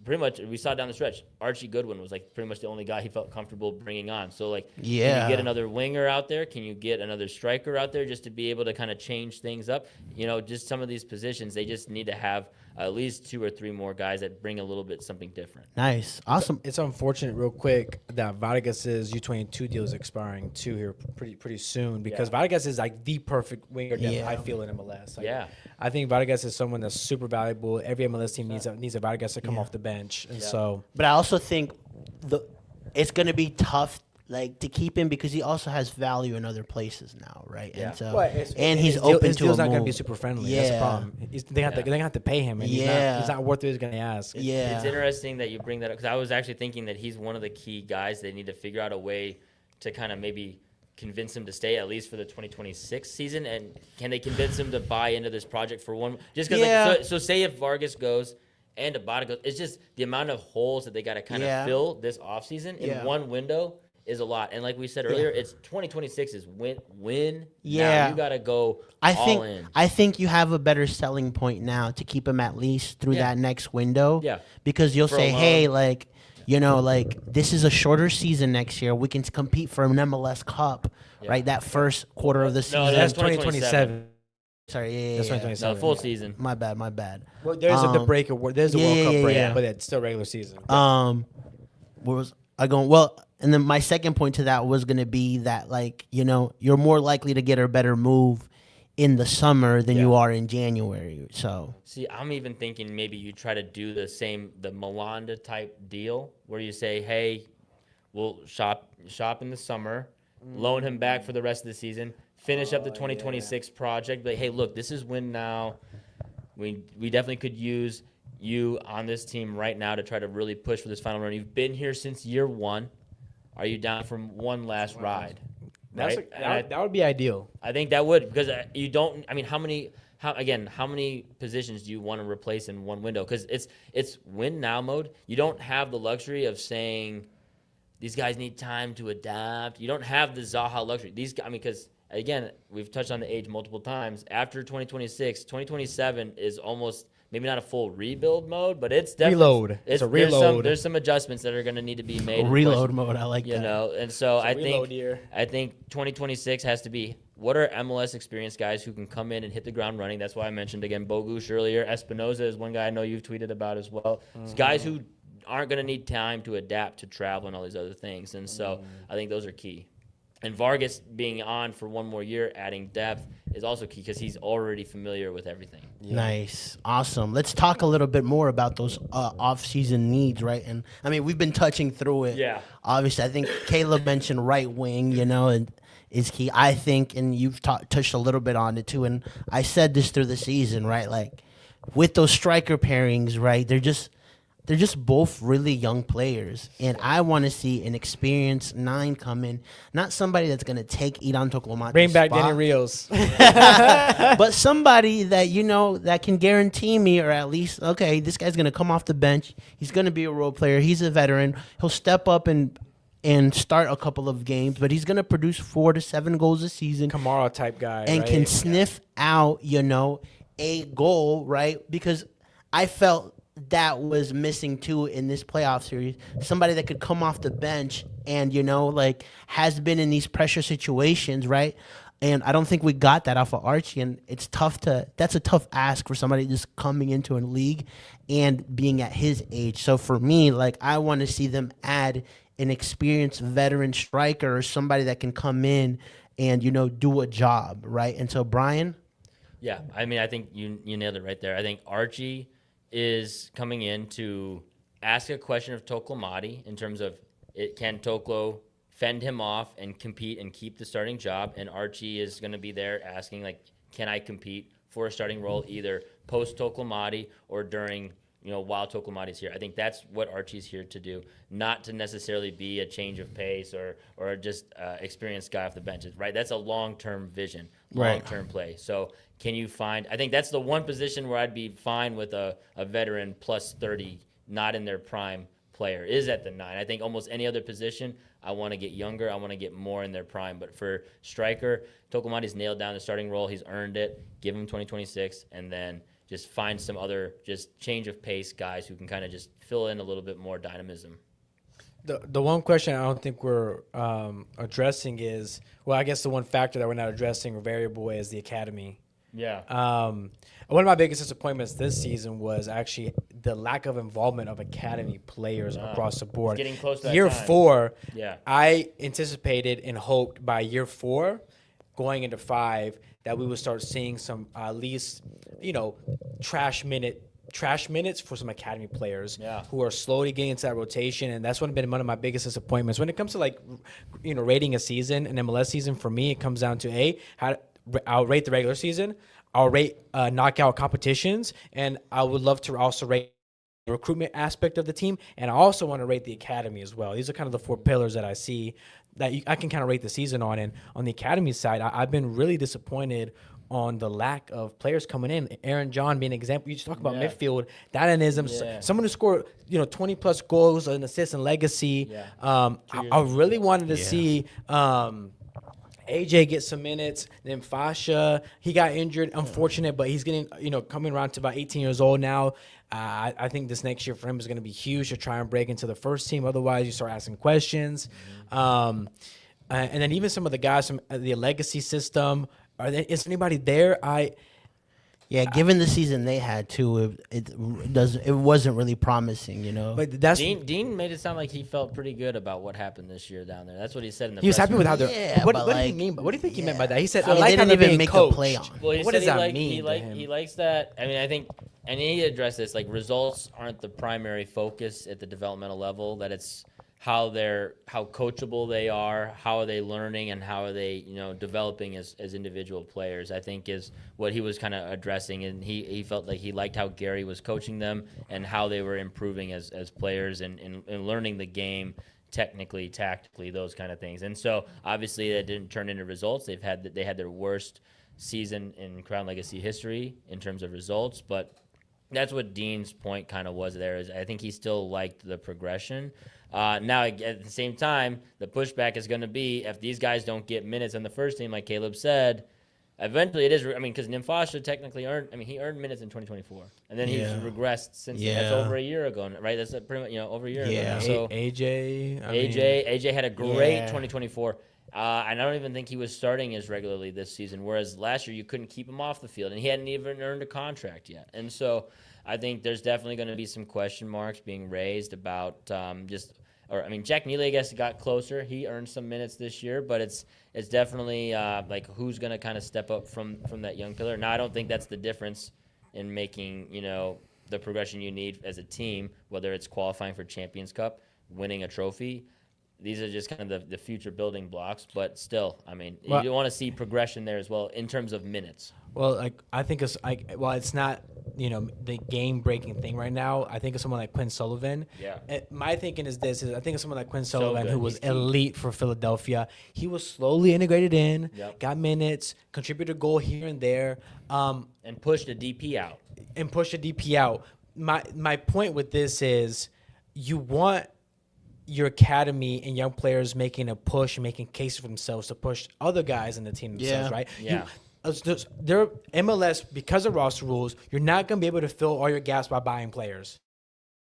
S3: pretty much we saw down the stretch. Archie Goodwin was like pretty much the only guy he felt comfortable bringing on. So like, can
S1: Yeah.
S3: you get another winger out there? Can you get another striker out there just to be able to kind of change things up? You know, just some of these positions, they just need to have at least 2 or 3 more guys that bring a little bit something different.
S1: Nice. Awesome.
S4: It's unfortunate, real quick, that Vargas's U22 deal is expiring too here pretty soon because Vargas is like the perfect winger depth
S1: Yeah.
S4: I feel in MLS. Like,
S3: Yeah.
S4: I think Vargas is someone that's super valuable. Every MLS team needs a Vargas to come
S1: Yeah.
S4: off the bench, and
S3: Yeah.
S4: so
S1: But I also think it's going to be tough, like, to keep him because he also has value in other places now, right?
S3: Yeah.
S1: And so,
S4: Well,
S1: and he's
S4: his deal-
S1: open
S4: his
S1: to
S4: deal's
S1: a
S4: not gonna
S1: move.
S4: be super friendly. That's the problem. They're gonna have to pay him, and
S1: Yeah.
S4: he's not worth what he's gonna ask.
S1: Yeah.
S3: It's interesting that you bring that up because I was actually thinking that he's one of the key guys. They need to figure out a way to kind of maybe convince him to stay at least for the 2026 season. And can they convince him to buy into this project for one? Just because,
S1: Yeah.
S3: like, so say if Vargas goes and Abada goes, it's just the amount of holes that they got to kind of
S1: Yeah.
S3: fill this offseason in
S1: Yeah.
S3: one window is a lot. And like we said earlier, it's 2026 is win.
S1: Yeah.
S3: Now you got to go
S1: I
S3: all
S1: think
S3: in.
S1: I think you have a better selling point now to keep him at least through
S3: Yeah.
S1: that next window.
S3: Yeah.
S1: Because you'll
S3: For a
S1: say,
S3: loan.
S1: hey, like, you know, like this is a shorter season next year. We can compete for an MLS Cup,
S3: Yeah.
S1: right? That first quarter of the season.
S3: No,
S4: That's
S3: that's 2027.
S4: 2027.
S1: Sorry, yeah,
S4: That's
S1: yeah.
S4: 2027.
S3: No, full season.
S1: My bad.
S4: Well, there's the break. There's the
S1: yeah,
S4: World
S1: yeah,
S4: Cup
S1: yeah,
S4: break,
S1: yeah.
S4: but it's still regular season.
S1: Where was I going? Well, and then my second point to that was going to be that, like, you know, you're more likely to get a better move in the summer than you are in January. So
S3: See, I'm even thinking maybe you try to do the Melanda type deal where you say, hey, we'll shop in the summer, loan him back for the rest of the season, finish up the 2026 project. But hey, look, this is when now we definitely could use you on this team right now to try to really push for this final run. You've been here since year 1. Are you down for one last ride? Right?
S4: That would be ideal.
S3: I think that would, because you don't. I mean, how many positions do you want to replace in one window? Because it's win now mode. You don't have the luxury of saying these guys need time to adapt. You don't have the Zaha luxury. Because again, we've touched on the age multiple times. After 2026, 2027 is almost maybe not a full rebuild mode, but it's definitely
S4: Reload. It's a reload.
S3: There's some adjustments that are going to need to be made.
S1: reload mode. I like
S3: You
S1: that.
S3: know, and so I
S4: reload
S3: think
S4: year.
S3: 2026 has to be what are MLS experienced guys who can come in and hit the ground running. That's why I mentioned again Bogusz earlier. Espinoza is one guy I know you've tweeted about as well. It's guys who aren't going to need time to adapt to travel and all these other things, and so I think those are key. And Vargas being on for one more year, adding depth, is also key because he's already familiar with everything.
S1: Nice. Awesome. Let's talk a little bit more about those off-season needs, right? And, I mean, we've been touching through it.
S3: Yeah.
S1: Obviously, I think Caleb mentioned right wing, you know, and is key. I think, and you've touched a little bit on it too, and I said this through the season, right? Like, with those striker pairings, right, they're just both really young players. And I want to see an experienced 9 come in, not somebody that's going to take Idan Toklomate's
S4: Bring back
S1: spot.
S4: Danny Rios.
S1: But somebody that, you know, that can guarantee me, or at least, okay, this guy's going to come off the bench. He's going to be a role player. He's a veteran. He'll step up and start a couple of games, but he's going to produce 4 to 7 goals a season
S4: Kamara type guy.
S1: and
S4: right?
S1: can sniff out, you know, a goal, right? Because I felt that was missing too in this playoff series. Somebody that could come off the bench and, you know, like has been in these pressure situations, right? And I don't think we got that off of Archie, and it's tough that's a tough ask for somebody just coming into a league and being at his age. So for me, like, I want to see them add an experienced veteran striker or somebody that can come in and, you know, do a job, right? And so Brian?
S3: Yeah, I mean, I think you nailed it right there. I think Archie is coming in to ask a question of Toklomati in terms of can Toklo fend him off and compete and keep the starting job, and Archie is going to be there asking, like, can I compete for a starting role either post Toklomati or during, you know, while Toklomati's here. I think that's what Archie's here to do, not to necessarily be a change of pace or just experienced guy off the bench, right? That's a long-term vision, long-term play. So can you find, I think that's the one position where I'd be fine with a veteran plus 30, not in their prime player, is at the 9. I think almost any other position, I want to get younger, I want to get more in their prime. But for striker, Toklomati's nailed down the starting role. He's earned it. Give him 2026, and then just find some other just change of pace guys who can kind of just fill in a little bit more dynamism.
S4: The one question I don't think we're addressing is, well, I guess the one factor that we're not addressing or variable is the academy.
S3: Yeah.
S4: One of my biggest disappointments this season was actually the lack of involvement of academy players across the board.
S3: Getting close to that
S4: year
S3: time.
S4: 4,
S3: Yeah.
S4: I anticipated and hoped by year 4, going into 5, that we would start seeing some at least, trash minutes for some academy players who are slowly getting into that rotation, and that's been one of my biggest disappointments when it comes to rating a season, an MLS season. For me, it comes down to I'll rate the regular season, I'll rate knockout competitions, and I would love to also rate the recruitment aspect of the team, and I also want to rate the academy as well. These are kind of the 4 pillars that I see that I can kind of rate the season on. And on the academy side, I've been really disappointed on the lack of players coming in. Aaron John being an example. You just talk about midfield, dynamism, someone who scored 20 plus goals and assists and legacy. I really wanted to see AJ get some minutes. Then Fasha, he got injured, unfortunate, but he's getting, coming around to about 18 years old now. I think this next year for him is going to be huge to try and break into the first team. Otherwise, you start asking questions. And then even some of the guys from the legacy system, is anybody there?
S1: Given the season they had too, it wasn't really promising,
S4: But that's
S3: Dean made it sound like he felt pretty good about what happened this year down there. That's what he said in the.
S4: He was
S3: press
S4: happy with how
S3: release.
S4: they're. What do you mean? What do you think he meant by that? He said,
S1: So
S4: "I like
S1: they
S4: how
S1: didn't
S4: they're
S1: even
S4: being
S1: make the
S4: coached."
S1: play on.
S3: Well, he
S4: What
S3: said
S4: does that
S3: like,
S4: mean to him?
S3: He likes that. I mean, I think, and he addressed this. Like, results aren't the primary focus at the developmental level. That it's how coachable they are, how are they learning, and how are they, developing as individual players. I think is what he was kind of addressing, and he felt like he liked how Gary was coaching them and how they were improving as players and learning the game. Technically, tactically, those kind of things. And so obviously that didn't turn into results. They had their worst season in Crown Legacy history in terms of results, but that's what Dean's point kind of was there. Is I think he still liked the progression. Now, at the same time, the pushback is going to be if these guys don't get minutes on the first team, like Caleb said, eventually it is. I mean, because Nimfasha technically he earned minutes in 2024, and then he's regressed since then. That's over a year ago, right? That's pretty much over a year ago. So AJ had a great 2024. And I don't even think he was starting as regularly this season, whereas last year you couldn't keep him off the field, and he hadn't even earned a contract yet. And so I think there's definitely going to be some question marks being raised about Jack Neely, I guess, got closer. He earned some minutes this year, but it's definitely who's going to kind of step up from that young pillar. Now, I don't think that's the difference in making, the progression you need as a team, whether it's qualifying for Champions Cup, winning a trophy. These are just kind of the future building blocks, but still, you want to see progression there as well in terms of minutes.
S4: Well, I think it's not the game-breaking thing right now. I think of someone like Quinn Sullivan. Yeah. My thinking is I think of someone like Quinn Sullivan, who was elite for Philadelphia. He was slowly integrated in, got minutes, contributed a goal here and there,
S3: and pushed a DP out.
S4: My point with this is, you want your academy and young players making a push, making cases for themselves to push other guys in the team themselves, right?
S3: Yeah.
S4: Their MLS, because of roster rules, you're not going to be able to fill all your gaps by buying players.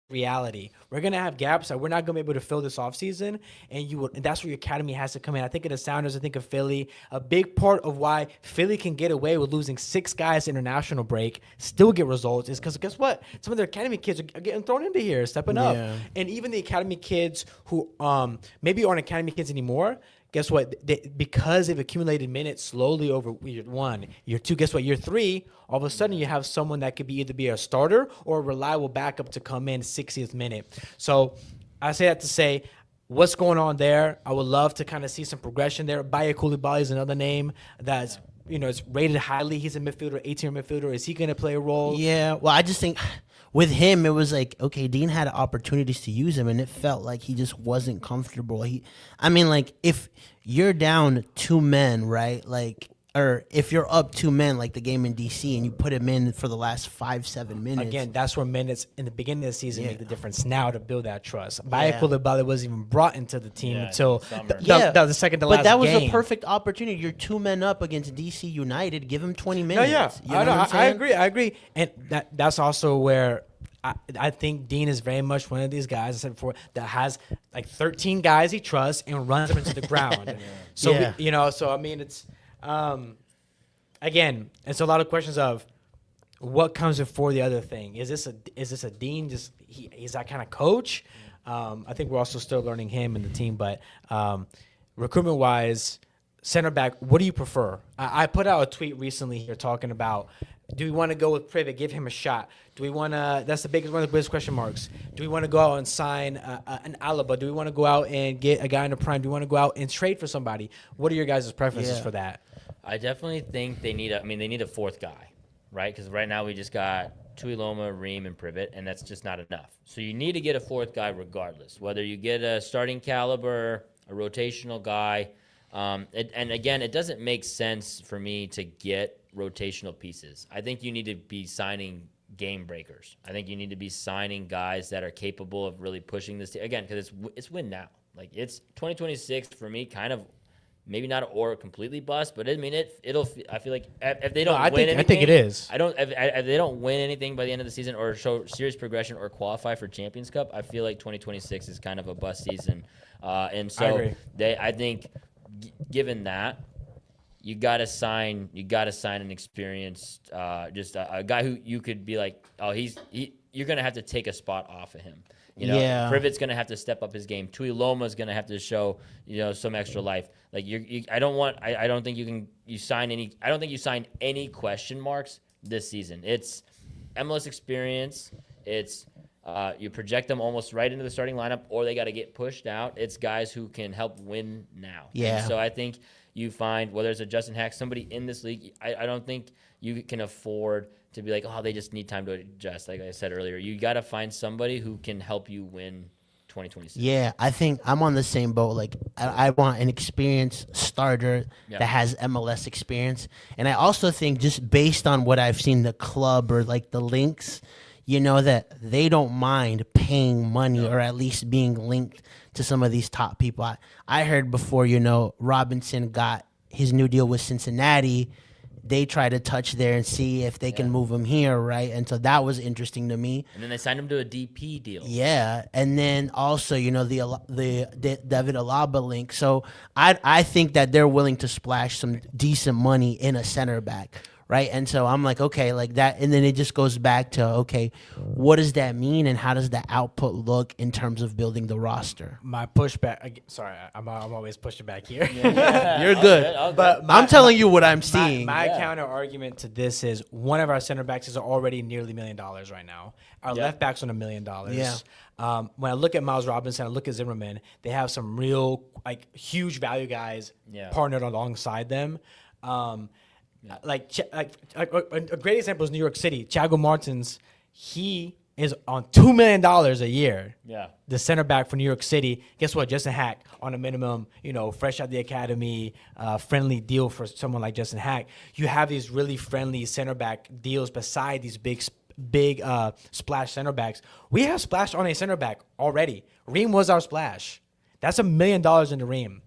S4: Reality. We're going to have gaps that we're not going to be able to fill this offseason, and that's where your academy has to come in. I think of the Sounders, I think of Philly. A big part of why Philly can get away with losing 6 guys to international break, still get results, is because guess what? Some of their academy kids are getting thrown into here, stepping up. And even the academy kids who maybe aren't academy kids anymore, guess what? Because they've accumulated minutes slowly over year 1, year 2, guess what? Year 3, all of a sudden you have someone that could either be a starter or a reliable backup to come in 60th minute. So I say that to say, what's going on there? I would love to kind of see some progression there. Baye Coulibaly is another name that's it's rated highly. He's a midfielder, 18-year midfielder. Is he going to play a role?
S1: Yeah. Well, I just think with him, it was like, okay, Dean had opportunities to use him, and it felt like he just wasn't comfortable. If you're down 2 men, right? or if you're up 2 men like the game in DC and you put him in for the last 5-7 minutes.
S4: Again, that's where minutes in the beginning of the season
S1: Yeah.
S4: make the difference now to build that trust.
S1: Yeah.
S4: Baya Coulibaly wasn't even brought into the team
S3: Yeah,
S4: until
S3: summer.
S4: the second to last
S1: But that was
S4: game.
S1: a perfect opportunity. You're 2 men up against DC United. Give him 20
S4: No,
S1: minutes.
S4: yeah,
S1: You know what I'm
S4: I
S1: saying?
S4: agree, and that's also where I think Dean is very much one of these guys, I said before, that has like 13 guys he trusts and runs them into the ground. So
S1: Yeah.
S4: so I mean, it's again, it's a lot of questions of what comes before the other thing. Is this a Dean? Just he's that kind of coach? I think we're also still learning him and the team, but recruitment wise, center back, what do you prefer? I put out a tweet recently here talking about, do we want to go with Privet, give him a shot? Do we want to? That's one of the biggest question marks. Do we want to go out and sign an Alaba? Do we want to go out and get a guy in the prime? Do we want to go out and trade for somebody? What are your guys' preferences
S1: Yeah.
S4: for that?
S3: I definitely think they need a fourth guy, right? Because right now we just got Tuiloma, Ream, and Privet, and that's just not enough. So you need to get a fourth guy regardless, whether you get a starting caliber, a rotational guy. And again, it doesn't make sense for me to get rotational pieces. I think you need to be signing game breakers. I think you need to be signing guys that are capable of really pushing this team. Again, because it's win now. Like, it's 2026 for me, kind of maybe not or completely bust, but I mean it'll. I feel like if they don't win anything,
S4: I think it is.
S3: If they don't win anything by the end of the season or show serious progression or qualify for Champions Cup, I feel like 2026 is kind of a bust season. And so
S4: agree.
S3: I think given that, you gotta sign an experienced, just a guy who you could be like, oh, you're gonna have to take a spot off of him. You know,
S1: Yeah.
S3: Privet's gonna have to step up his game. Tuiloma's gonna have to show, some extra life. Like I don't think you sign any question marks this season. It's MLS experience. It's you project them almost right into the starting lineup, or they got to get pushed out. It's guys who can help win now.
S1: Yeah.
S3: And so I think you find, whether it's a Justin Hack, somebody in this league, I don't think you can afford to be like, oh, they just need time to adjust. Like I said earlier, you got to find somebody who can help you win 2026.
S1: Yeah, I think I'm on the same boat. Like, I want an experienced starter that has MLS experience. And I also think, just based on what I've seen the club or like the links, that they don't mind paying money or at least being linked to some of these top people. I heard before, Robinson got his new deal with Cincinnati. They try to touch there and see if they can move him here, right? And so that was interesting to me.
S3: And then they signed him to a DP deal.
S1: Yeah, and then also, the David Alaba link. So I think that they're willing to splash some decent money in a center back, right? And so I'm like, okay, like that. And then it just goes back to, okay, what does that mean, and how does the output look in terms of building the roster?
S4: My pushback. Sorry, I'm always pushing back here.
S1: You're good.
S3: All good.
S4: But
S1: I'm telling you what I'm seeing.
S4: My counter argument to this is one of our center backs is already nearly $1 million right now. Our left back's on $1 million.
S1: Yeah.
S4: When I look at Miles Robinson, I look at Zimmerman. They have some real huge value guys partnered alongside them. A great example is New York City. Thiago Martins, he is on $2 million a year.
S3: Yeah.
S4: The center back for New York City. Guess what? Justin Hack on a minimum, fresh out the academy, friendly deal for someone like Justin Hack. You have these really friendly center back deals beside these big splash center backs. We have splash on a center back already. Ream was our splash. That's $1 million in the Ream.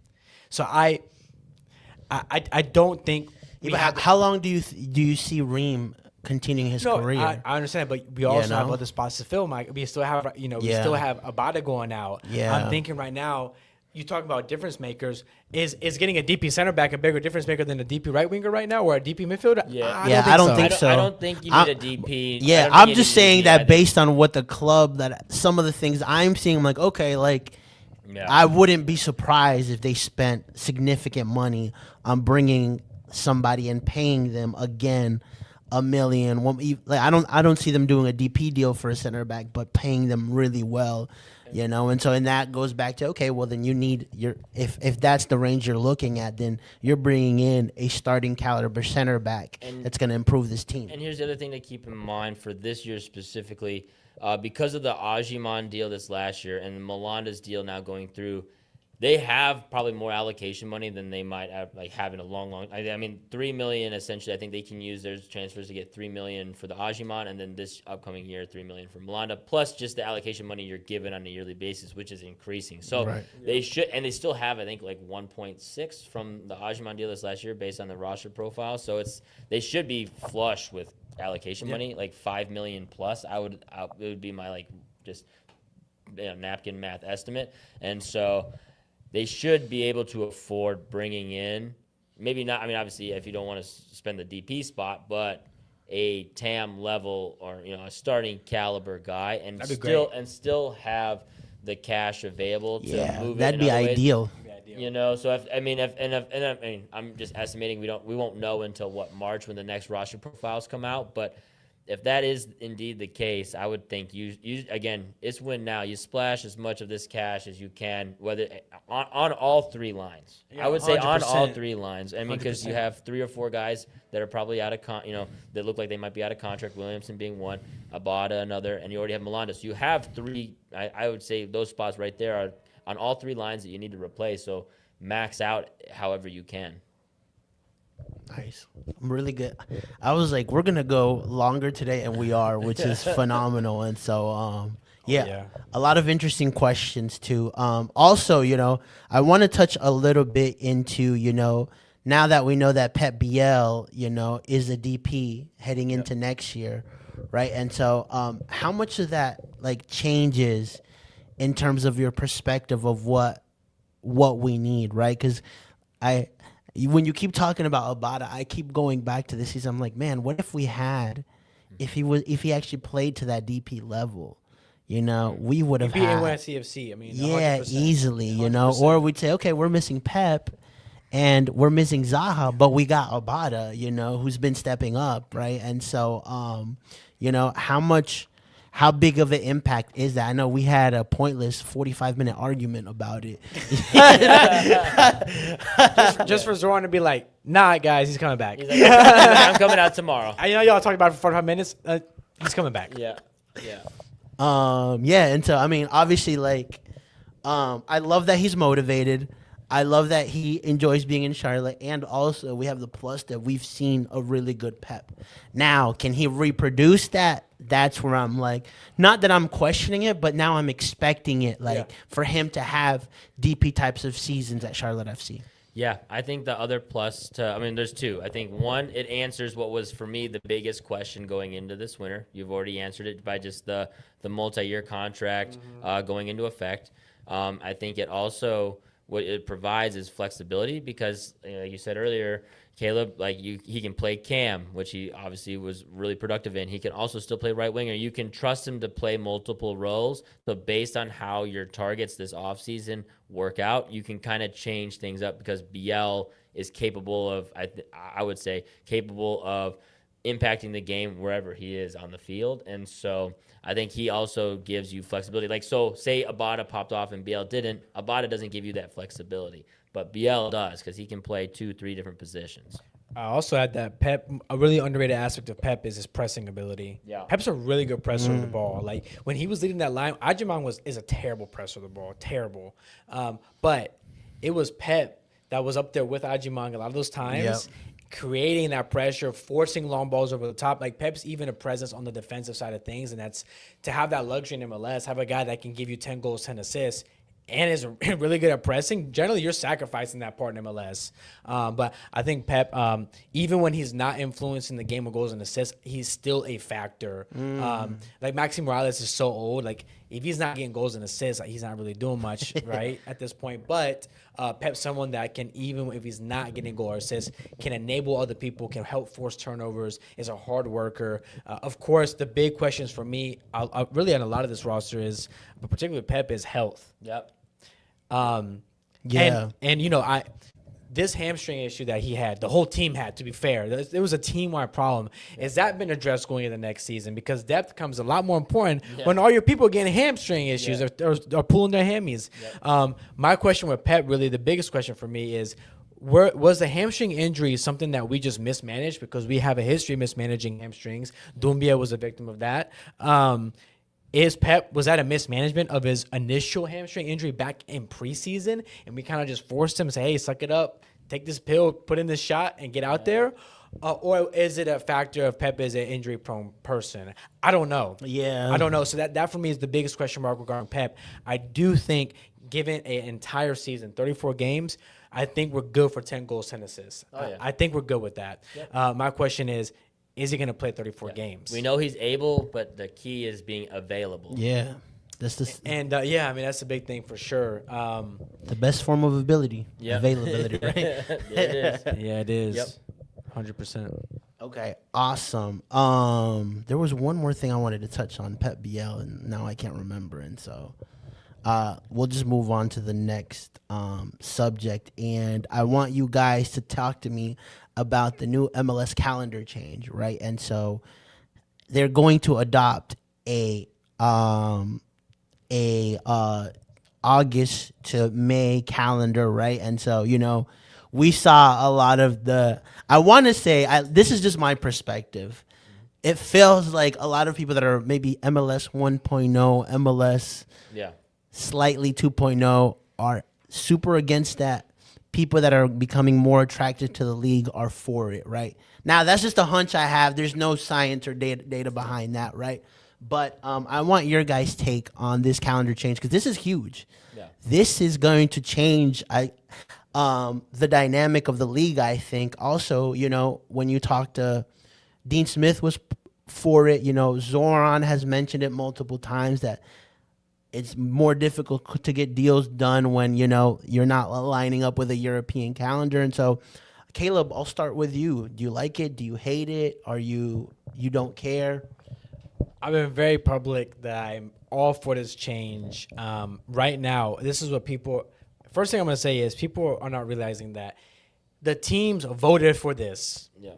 S4: So I don't think.
S1: How long do you see Ream continuing his career?
S4: I understand, but we also have
S1: no?
S4: other spots to fill, Mike. We still have, we still have Abada going out.
S1: Yeah.
S4: I'm thinking right now, you talk about difference makers. Is getting a DP center back a bigger difference maker than a DP right winger right now, or a DP midfielder?
S3: Yeah.
S1: I don't think so.
S3: I don't think you need a DP.
S1: Yeah, I'm just saying that based on what the club, that some of the things I'm seeing, I'm like, okay, like, I wouldn't be surprised if they spent significant money on bringing somebody and paying them again $1 million. Like, I don't see them doing a DP deal for a center back, but paying them really well, And so, and that goes back to, okay, well then you need if that's the range you're looking at, then you're bringing in a starting caliber center back that's going to improve this team.
S3: And here's the other thing to keep in mind for this year specifically, because of the Ajiman deal this last year and the Melanda's deal now going through, they have probably more allocation money than they might have in a long. I mean, $3 million essentially. I think they can use their transfers to get $3 million for the Ajimon, and then this upcoming year, $3 million for Melanda, plus just the allocation money you're given on a yearly basis, which is increasing. So they should, and they still have, I think, like 1.6 from the Ajimon deal this last year based on the roster profile. So they should be flush with allocation money, like $5 million plus. It would be my just napkin math estimate, and so. They should be able to afford bringing in, maybe not, I mean, obviously, if you don't want to spend the DP spot, but a TAM level or, a starting caliber guy and still have the cash available to move it.
S1: That'd be ideal.
S3: So I'm just estimating we won't know until March when the next roster profiles come out, but if that is indeed the case, I would think you again, it's win now. You splash as much of this cash as you can, whether on all three lines. I would say 100%. On all three lines. I mean, because you have 3 or 4 guys that are probably out of that look like they might be out of contract. Williamson being one, Abada another, and you already have Melanda. So you have 3. I would say those spots right there are on all 3 lines that you need to replace. So max out however you can.
S1: Nice. I'm really good. I was like, we're going to go longer today, and we are, which is phenomenal. And so, a lot of interesting questions, too. Also, I want to touch a little bit into, now that we know that Pep Biel, is a DP heading into next year, right? And so how much of that, changes in terms of your perspective of what we need, right? Because when you keep talking about Abada, I keep going back to this season. I'm like, man, what if if he actually played to that DP level, we would have had
S4: NYCFC. I mean, 100%.
S1: Easily, 100%. Or we'd say, okay, we're missing Pep, and we're missing Zaha, but we got Abada, who's been stepping up, right? And so, how big of an impact is that? I know we had a pointless 45-minute argument about it.
S4: just for Zoran to be like, nah, guys, he's coming back.
S3: He's like, I'm coming out tomorrow.
S4: I know y'all talked about it for 45 minutes. He's coming back.
S3: Yeah.
S1: And so, I mean, obviously, I love that he's motivated. I love that he enjoys being in Charlotte, and also we have the plus that we've seen a really good Pep. Now, can he reproduce that? That's where I'm like, not that I'm questioning it, but now I'm expecting it, for him to have DP types of seasons at Charlotte FC.
S3: Yeah, I think the other plus there's 2. I think one, it answers what was for me the biggest question going into this winter. You've already answered it by just the multi-year contract going into effect. I think it also, what it provides is flexibility because, like you said earlier, Caleb, he can play cam, which he obviously was really productive in. He can also still play right winger. You can trust him to play multiple roles. So based on how your targets this offseason work out, you can kind of change things up because Biel is capable of, I would say, capable of impacting the game wherever he is on the field. And so I think he also gives you flexibility. So say Abada popped off and Biel didn't. Abada doesn't give you that flexibility. But Biel does because he can play 2-3 different positions.
S4: I also add that Pep, a really underrated aspect of Pep is his pressing ability.
S3: Yeah.
S4: Pep's a really good presser of the ball. When he was leading that line, Ajimon is a terrible presser of the ball, terrible. But it was Pep that was up there with Ajimon a lot of those times, creating that pressure, forcing long balls over the top. Pep's even a presence on the defensive side of things, and that's to have that luxury in MLS, have a guy that can give you 10 goals, 10 assists, and is really good at pressing. Generally, you're sacrificing that part in MLS. But I think Pep, even when he's not influencing the game of goals and assists, he's still a factor. Maxi Morales is so old. If he's not getting goals and assists, he's not really doing much, right, at this point. But Pep's someone that can, even if he's not getting goal or assists, can enable other people, can help force turnovers, is a hard worker. Of course, the big questions for me, really on a lot of this roster is, but particularly Pep, is health.
S3: Yep.
S4: This hamstring issue that he had, the whole team had, to be fair, it was a team-wide problem. Has that been addressed going into the next season? Because depth becomes a lot more important when all your people are getting hamstring issues or pulling their hammies. My question with Pep, really the biggest question for me is, was the hamstring injury something that we just mismanaged because we have a history of mismanaging hamstrings? Doumbia was a victim of that. Was that a mismanagement of his initial hamstring injury back in preseason, and we kind of just forced him to say, "Hey, suck it up, take this pill, put in this shot, and get out there," or is it a factor of Pep is an injury-prone person? I don't know.
S1: Yeah.
S4: I don't know. So that for me is the biggest question mark regarding Pep. I do think, given an entire season, 34 games, I think we're good for 10 goals, 10 assists.
S3: Yeah.
S4: I think we're good with that. My question is he going to play 34 games?
S3: We know he's able, but the key is being available.
S1: Yeah. That's
S4: And yeah, I mean, that's a big thing for sure.
S1: the best form of ability.
S3: Yep.
S1: Availability, right?
S3: It is.
S4: Yeah, it is.
S3: Yep.
S4: 100%.
S1: Okay, awesome. There was one more thing I wanted to touch on Pep BL, and now I can't remember, and so we'll just move on to the next subject. And I want you guys to talk to me about the new MLS calendar change, right? And so they're going to adopt a August to May calendar, right? And so, you know, we saw a lot of I want to say, this is just my perspective. It feels like a lot of people that are maybe MLS 1.0, MLS
S3: Yeah.
S1: slightly 2.0 are super against that. People that are becoming more attracted to the league are for it, right? Now, that's just a hunch I have. There's no science or data behind that, right? But I want your guys' take on this calendar change, because this is huge.
S3: Yeah.
S1: This is going to change the dynamic of the league, I think. Also, you know, when you talk to Dean Smith was for it, you know, Zoran has mentioned it multiple times that it's more difficult to get deals done when, you know, you're not lining up with a European calendar. And so, Caleb, I'll start with you. Do you like it? Do you hate it? Are you don't care?
S4: I've been very public that I'm all for this change. Right now, this is what first thing I'm going to say is people are not realizing that the teams voted for this.
S3: Yeah.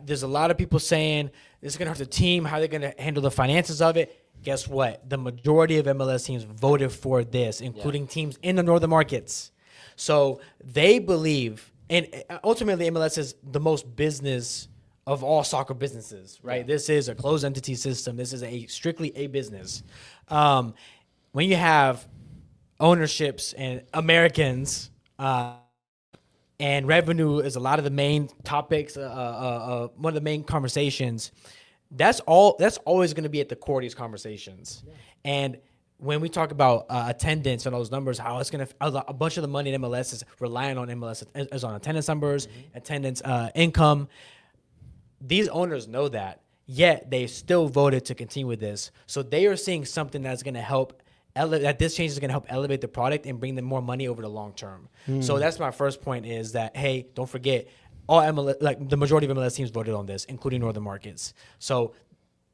S4: There's a lot of people saying this is going to hurt the team, how they're going to handle the finances of it. Guess what? The majority of MLS teams voted for this, including teams in the northern markets. So they believe, and ultimately MLS is the most business of all soccer businesses, right? Yeah. This is a closed entity system. This is strictly a business. When you have ownerships and Americans, and revenue is a lot of the main topics, one of the main conversations. That's always going to be at the core of these conversations. Yeah. And when we talk about attendance and those numbers, how it's going to a bunch of the money in MLS is relying on MLS is on attendance numbers, attendance income. These owners know that, yet they still voted to continue with this. So they are seeing something that's going to help. That this change is going to help elevate the product and bring them more money over the long term. So that's my first point is that, hey, don't forget, all MLS, like the majority of MLS teams voted on this, including northern markets. So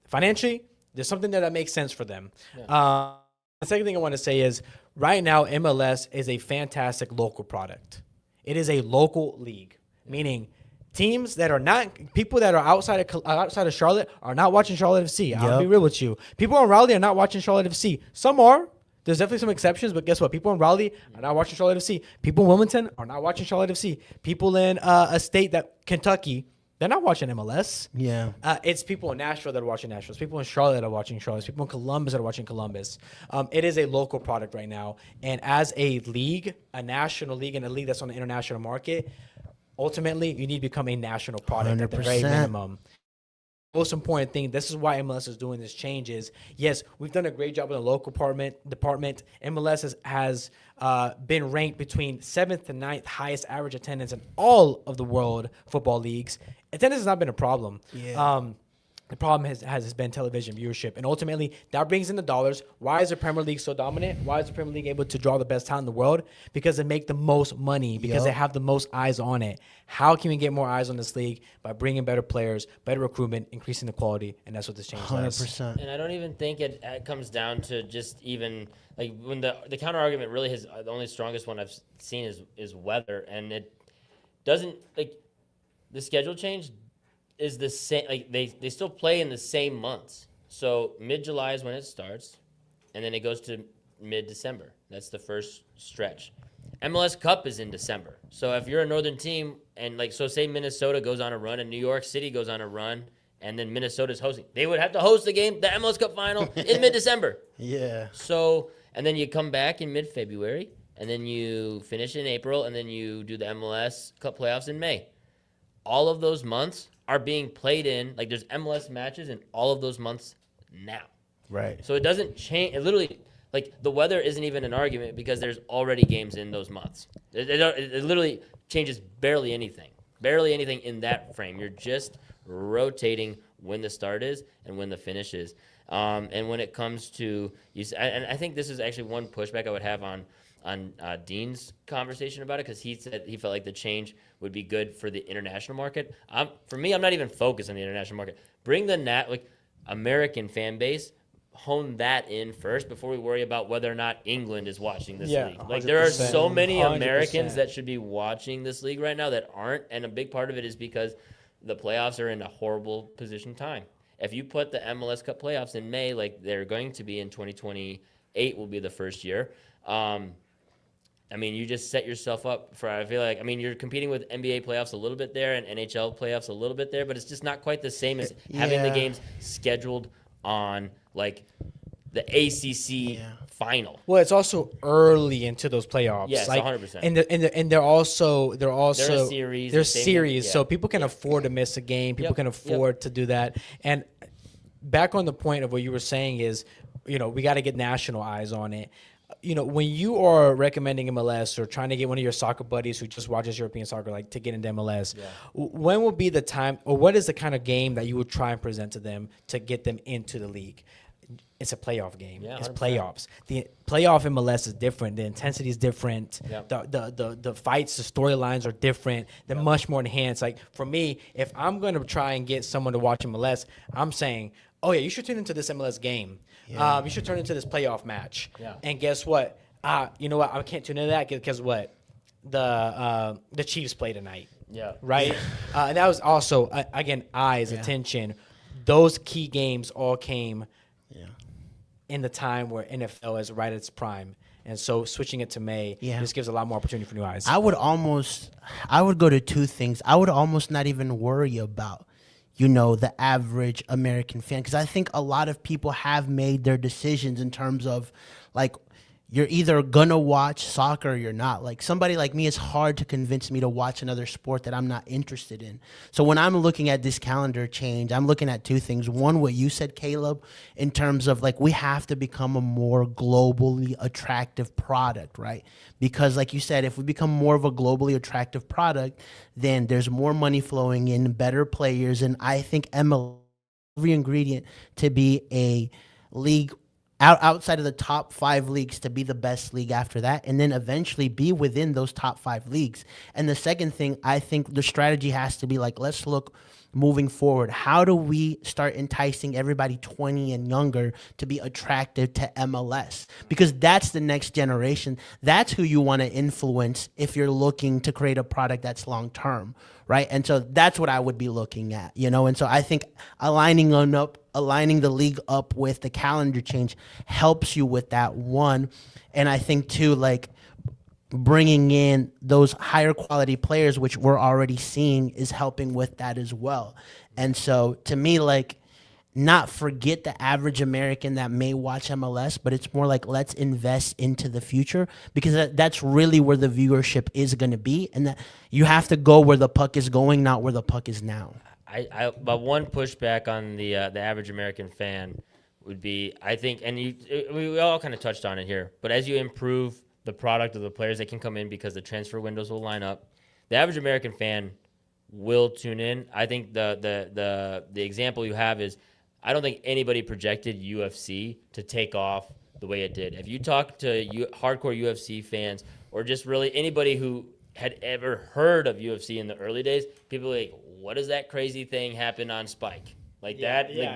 S4: financially, there's something that makes sense for them. Yeah. The second thing I want to say is right now, MLS is a fantastic local product. It is a local league, meaning teams that are not people that are outside of Charlotte are not watching Charlotte FC. I'll be real with you. People in Raleigh are not watching Charlotte FC. Some are. There's definitely some exceptions, but guess what? People in Raleigh are not watching Charlotte FC. People in Wilmington are not watching Charlotte FC. People in a state that Kentucky, they're not watching MLS.
S1: Yeah.
S4: It's people in Nashville that are watching Nashville. It's people in Charlotte that are watching Charlotte. It's people in Columbus that are watching Columbus. It is a local product right now. And as a league, a national league and a league that's on the international market, ultimately, you need to become a national product 100%. At the very minimum. Most important thing, this is why MLS is doing this change is, yes, we've done a great job in the local department. MLS has been ranked between 7th to 9th highest average attendance in all of the world football leagues. Attendance has not been a problem. Yeah. The problem has been television viewership. And ultimately, that brings in the dollars. Why is the Premier League so dominant? Why is the Premier League able to draw the best talent in the world? Because they make the most money, because they have the most eyes on it. How can we get more eyes on this league? By bringing better players, better recruitment, increasing the quality, and that's what this change does.
S1: 100%.
S3: And I don't even think it comes down to just even, like, when the counter argument really has, the only strongest one I've seen is weather. And it doesn't, like, the schedule change is the same, like they still play in the same months. So mid-July is when it starts, and then it goes to mid-December. That's the first stretch. MLS Cup is in December. So if you're a northern team, and like, so say Minnesota goes on a run and New York City goes on a run and then Minnesota's hosting. They would have to host the game, the MLS Cup final, in mid-December.
S1: Yeah.
S3: So, and then you come back in mid-February, and then you finish in April, and then you do the MLS Cup playoffs in May. All of those months are being played in, like there's MLS matches in all of those months now.
S1: Right.
S3: So it doesn't change. It literally, like the weather isn't even an argument because there's already games in those months. It literally changes barely anything in that frame. You're just rotating when the start is and when the finish is. And when it comes to, and I think this is actually one pushback I would have on Dean's conversation about it, because he said he felt like the change would be good for the international market. For me, I'm not even focused on the international market. Bring the American fan base, hone that in first before we worry about whether or not England is watching this league. Like there are so many
S4: 100%.
S3: Americans that should be watching this league right now that aren't, and a big part of it is because the playoffs are in a horrible position time. If you put the MLS Cup playoffs in May, like they're going to be in 2028 will be the first year. I mean, you just set yourself up for, I feel like, I mean, you're competing with NBA playoffs a little bit there and NHL playoffs a little bit there, but it's just not quite the same as having the games scheduled on, like, the ACC final.
S4: Well, it's also early into those playoffs.
S3: Yes,
S4: like,
S3: 100%.
S4: And they're also
S3: They're a series.
S4: They're series, so people can afford to miss a game. People can afford to do that. And back on the point of what you were saying is, we got to get national eyes on it. When you are recommending MLS or trying to get one of your soccer buddies who just watches European soccer, like, to get into MLS, when will be the time, or what is the kind of game that you would try and present to them to get them into the league? It's a playoff game.
S3: Yeah,
S4: it's
S3: 100%.
S4: playoffs. The playoff MLS is different. The intensity is different.
S3: Yep.
S4: The fights, the storylines are different. They're much more enhanced. Like, for me, if I'm going to try and get someone to watch MLS, I'm saying, oh yeah, you should tune into this MLS game. You should turn into this playoff match.
S3: Yeah.
S4: And guess what? You know what? I can't tune into that because what? The Chiefs play tonight.
S3: Yeah.
S4: Right? And that was also, again, eyes, attention. Those key games all came in the time where NFL is right at its prime. And so switching it to May just gives a lot more opportunity for new eyes.
S1: I would go to two things. I would almost not even worry about, the average American fan, because I think a lot of people have made their decisions in terms of, like, you're either gonna watch soccer or you're not. Like, somebody like me, it's hard to convince me to watch another sport that I'm not interested in. So when I'm looking at this calendar change, I'm looking at two things. One, what you said, Caleb, in terms of, like, we have to become a more globally attractive product, right? Because, like you said, if we become more of a globally attractive product, then there's more money flowing in, better players, and I think MLB every ingredient to be a league outside of the top 5 leagues, to be the best league after that, and then eventually be within those top 5 leagues. And the second thing, I think the strategy has to be, like, let's look moving forward. How do we start enticing everybody 20 and younger to be attracted to MLS? Because that's the next generation. That's who you want to influence if you're looking to create a product that's long term, right? And so that's what I would be looking at, And so I think aligning the league up with the calendar change helps you with that one. And I think too, like, bringing in those higher quality players, which we're already seeing, is helping with that as well. And so to me, like, not forget the average American that may watch MLS, but it's more like, let's invest into the future, because that's really where the viewership is going to be. And that you have to go where the puck is going, not where the puck is now.
S3: But one pushback on the average American fan would be, I think, and we all kind of touched on it here, but as you improve the product of the players that can come in, because the transfer windows will line up, the average American fan will tune in. I think the example you have is, I don't think anybody projected UFC to take off the way it did. If you talk to hardcore UFC fans, or just really anybody who had ever heard of UFC in the early days, people are like, what does that crazy thing happen on Spike? Like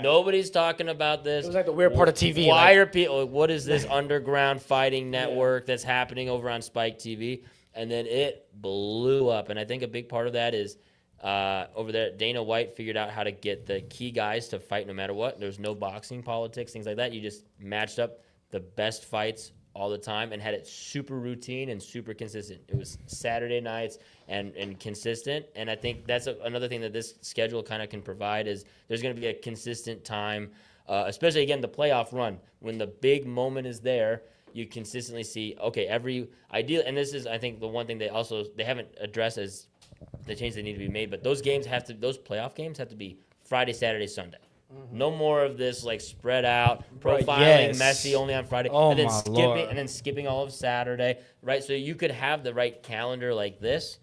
S3: nobody's talking about this.
S4: It was like the weird part of TV.
S3: Why are people? What is this underground fighting network that's happening over on Spike TV? And then it blew up. And I think a big part of that is over there, Dana White figured out how to get the key guys to fight no matter what. There's no boxing politics, things like that. You just matched up the best fights all the time and had it super routine and super consistent. It was Saturday nights and consistent. And I think that's another thing that this schedule kind of can provide is there's going to be a consistent time, especially, again, the playoff run. When the big moment is there, you consistently see, okay, every ideal, and this is, I think, the one thing they haven't addressed as the changes that need to be made, but those playoff games have to be Friday, Saturday, Sunday. No more of this like spread out profiling Messi only on Friday,
S4: Oh,
S3: and then
S4: my Lord.
S3: skipping all of Saturday, right? So you could have the right calendar like this,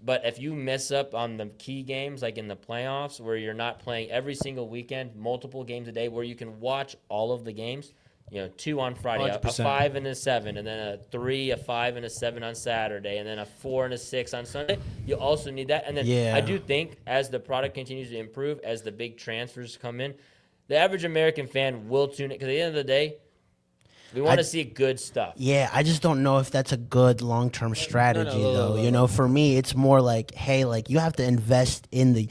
S3: but if you mess up on the key games like in the playoffs where you're not playing every single weekend, multiple games a day, where you can watch all of the games, 2 on Friday, a
S4: 100%.
S3: 5 and a 7, and then a 3, a 5 and a 7 on Saturday, and then a 4 and a 6 on Sunday. You also need that. And then I do think as the product continues to improve, as the big transfers come in, the average American fan will tune in because at the end of the day, we want to see good stuff.
S1: Yeah, I just don't know if that's a good long-term strategy, though. For me, it's more like, hey, like you have to invest in the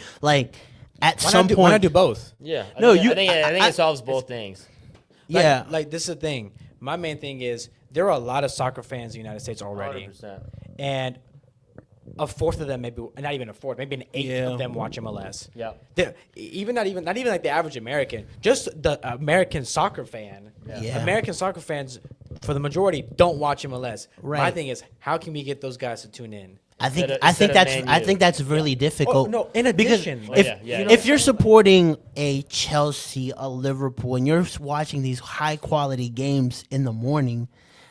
S1: at some point.
S4: Why not do both?
S3: Yeah. I
S1: No,
S3: think it solves both things.
S4: Like this is the thing. My main thing is there are a lot of soccer fans in the United States already,
S3: 100%.
S4: and a fourth of them, maybe not even a fourth, maybe an eighth of them watch MLS.
S3: Yeah.
S4: Not even like the average American, just the American soccer fan.
S1: Yeah.
S4: American soccer fans, for the majority, don't watch MLS.
S1: Right.
S4: My thing is, how can we get those guys to tune in?
S1: I think
S3: Instead of Man
S1: I
S3: U.
S1: think that's really difficult.
S4: Oh, no, in addition.
S1: Because
S3: yeah.
S1: if you're supporting a Chelsea, a Liverpool, and you're watching these high quality games in the morning,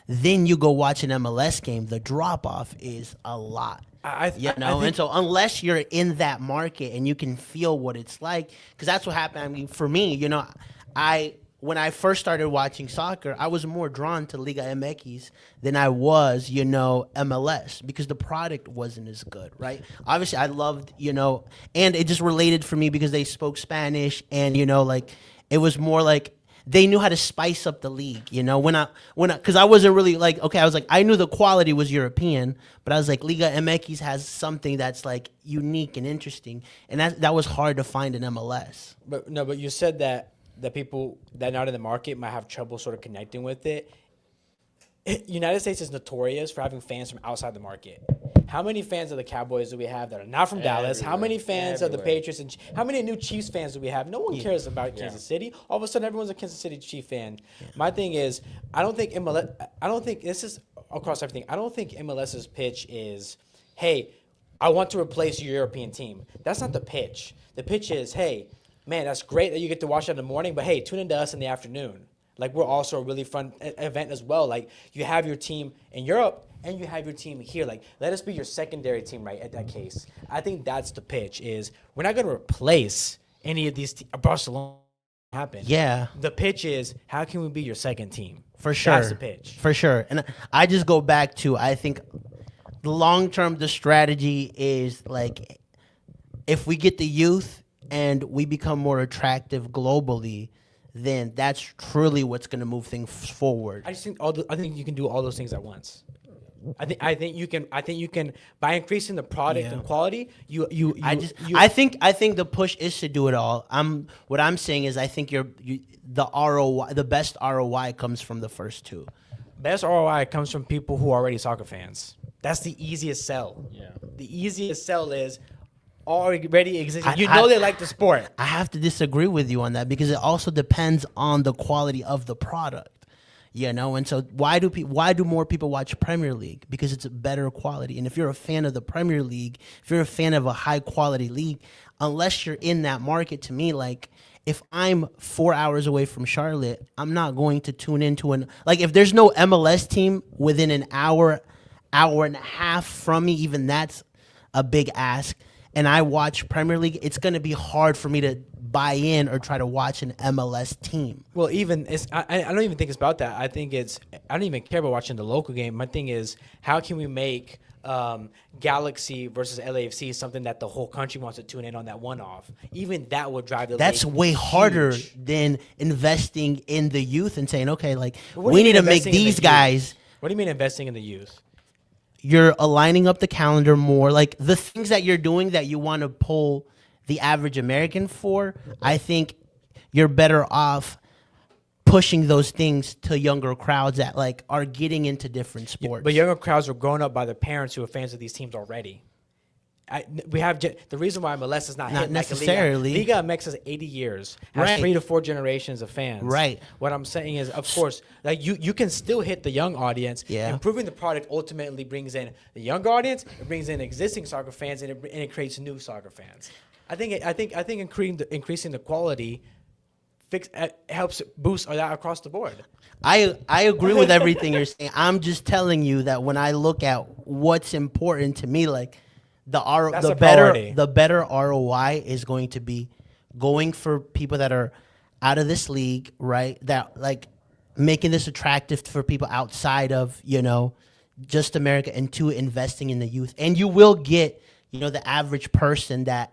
S1: then you go watch an MLS game, the drop off is a lot. And so unless you're in that market and you can feel what it's like, because that's what happened. I mean, for me, when I first started watching soccer, I was more drawn to Liga MX than I was, MLS, because the product wasn't as good, right? Obviously, I loved, and it just related for me because they spoke Spanish, and it was more like they knew how to spice up the league, because I wasn't really I knew the quality was European, but I was like, Liga MX has something that's like unique and interesting, and that was hard to find in MLS.
S4: But you said that the people that are not in the market might have trouble sort of connecting with it. United States is notorious for having fans from outside the market. How many fans of the Cowboys do we have that are not from Dallas? How many fans of the Patriots? And how many new Chiefs fans do we have? No one cares about Kansas City. All of a sudden, everyone's a Kansas City Chief fan. Yeah. My thing is, I don't think this is across everything. I don't think MLS's pitch is, hey, I want to replace your European team. That's not the pitch. The pitch is, hey, man, that's great that you get to watch it in the morning, but hey, tune into us in the afternoon. Like, we're also a really fun event as well. Like, you have your team in Europe and you have your team here. Like, let us be your secondary team, right, at that case. I think that's the pitch is we're not going to replace any of these Barcelona happen.
S1: Yeah.
S4: The pitch is how can we be your second team?
S1: For sure.
S4: That's the pitch.
S1: For sure. And I just go back to, I think the long-term, the strategy is like if we get the youth and we become more attractive globally, then that's truly what's going to move things forward.
S4: I just think I think you can do all those things at once. I think you can by increasing the product and quality. I think the push is to do it all. What I'm saying is I think the ROI, the best ROI comes from the first two. Best ROI comes from people who are already soccer fans. That's the easiest sell.
S3: Yeah.
S4: The easiest sell is already existing. They like the sport.
S1: I have to disagree with you on that because it also depends on the quality of the product, And so why do more people watch Premier League? Because it's a better quality. And if you're a fan of the Premier League, if you're a fan of a high quality league, unless you're in that market, to me, like if I'm 4 hours away from Charlotte, I'm not going to tune into if there's no MLS team within an hour and a half from me, even that's a big ask. And I watch Premier League, it's going to be hard for me to buy in or try to watch an MLS team.
S4: Well, I don't even think it's about that. I don't even care about watching the local game. My thing is, how can we make Galaxy versus LAFC something that the whole country wants to tune in on that one-off? Even that would drive the
S1: That's
S4: league
S1: way harder
S4: huge.
S1: Than investing in the youth and saying, okay, we need to make these guys.
S4: What do you mean investing in the youth?
S1: You're aligning up the calendar more. Like the things that you're doing that you want to pull the average American for, I think you're better off pushing those things to younger crowds that like are getting into different sports.
S4: But younger crowds are grown up by their parents who are fans of these teams already. The reason why MLS is not hit
S1: necessarily.
S4: like Liga MX has 80 years, has
S1: Right.
S4: 3 to 4 generations of fans.
S1: Right.
S4: What I'm saying is, of course, like you can still hit the young audience.
S1: Yeah.
S4: Improving the product ultimately brings in the younger audience. It brings in existing soccer fans, and it creates new soccer fans. I think increasing the quality helps boost that across the board.
S1: I agree with everything you're saying. I'm just telling you that when I look at what's important to me, like
S4: That's a priority.
S1: the better ROI is going to be going for people that are out of this league, right? That like making this attractive for people outside of, just America, and two, investing in the youth. And you will get, the average person that,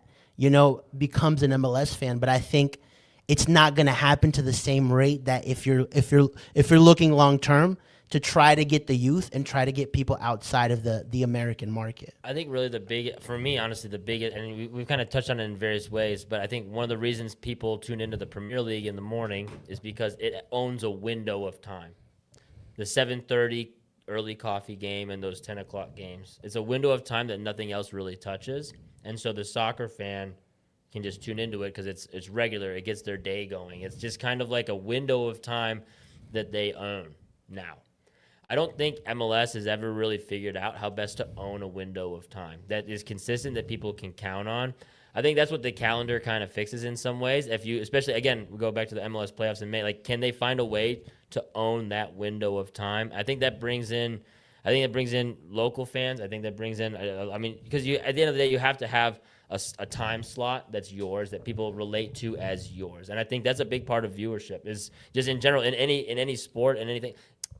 S1: becomes an MLS fan, but I think it's not going to happen to the same rate that if you're looking long term to try to get the youth and try to get people outside of the American market.
S3: I think really for me, honestly, the biggest, and we've kind of touched on it in various ways, but I think one of the reasons people tune into the Premier League in the morning is because it owns a window of time. The 7:30 early coffee game and those 10 o'clock games. It's a window of time that nothing else really touches. And so the soccer fan can just tune into it because it's regular. It gets their day going. It's just kind of like a window of time that they own now. I don't think MLS has ever really figured out how best to own a window of time that is consistent, that people can count on. I think that's what the calendar kind of fixes in some ways. Especially, again, we go back to the MLS playoffs in May. Like, can they find a way to own that window of time? I think that brings in local fans. I think that brings in, because at the end of the day, you have to have a time slot that's yours, that people relate to as yours. And I think that's a big part of viewership, is just in general, in any sport and anything.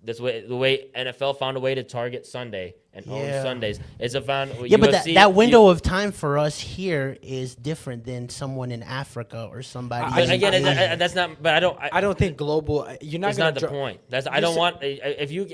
S3: That's the way NFL found a way to target Sunday and own Sundays. It's a found.
S1: Yeah, but
S3: UFC,
S1: that window of time for us here is different than someone in Africa or somebody.
S3: But
S1: in
S3: again,
S1: Asia.
S3: that's not. But
S4: I don't think global. You're not.
S3: That's
S4: gonna
S3: not the point. That's I don't want. If you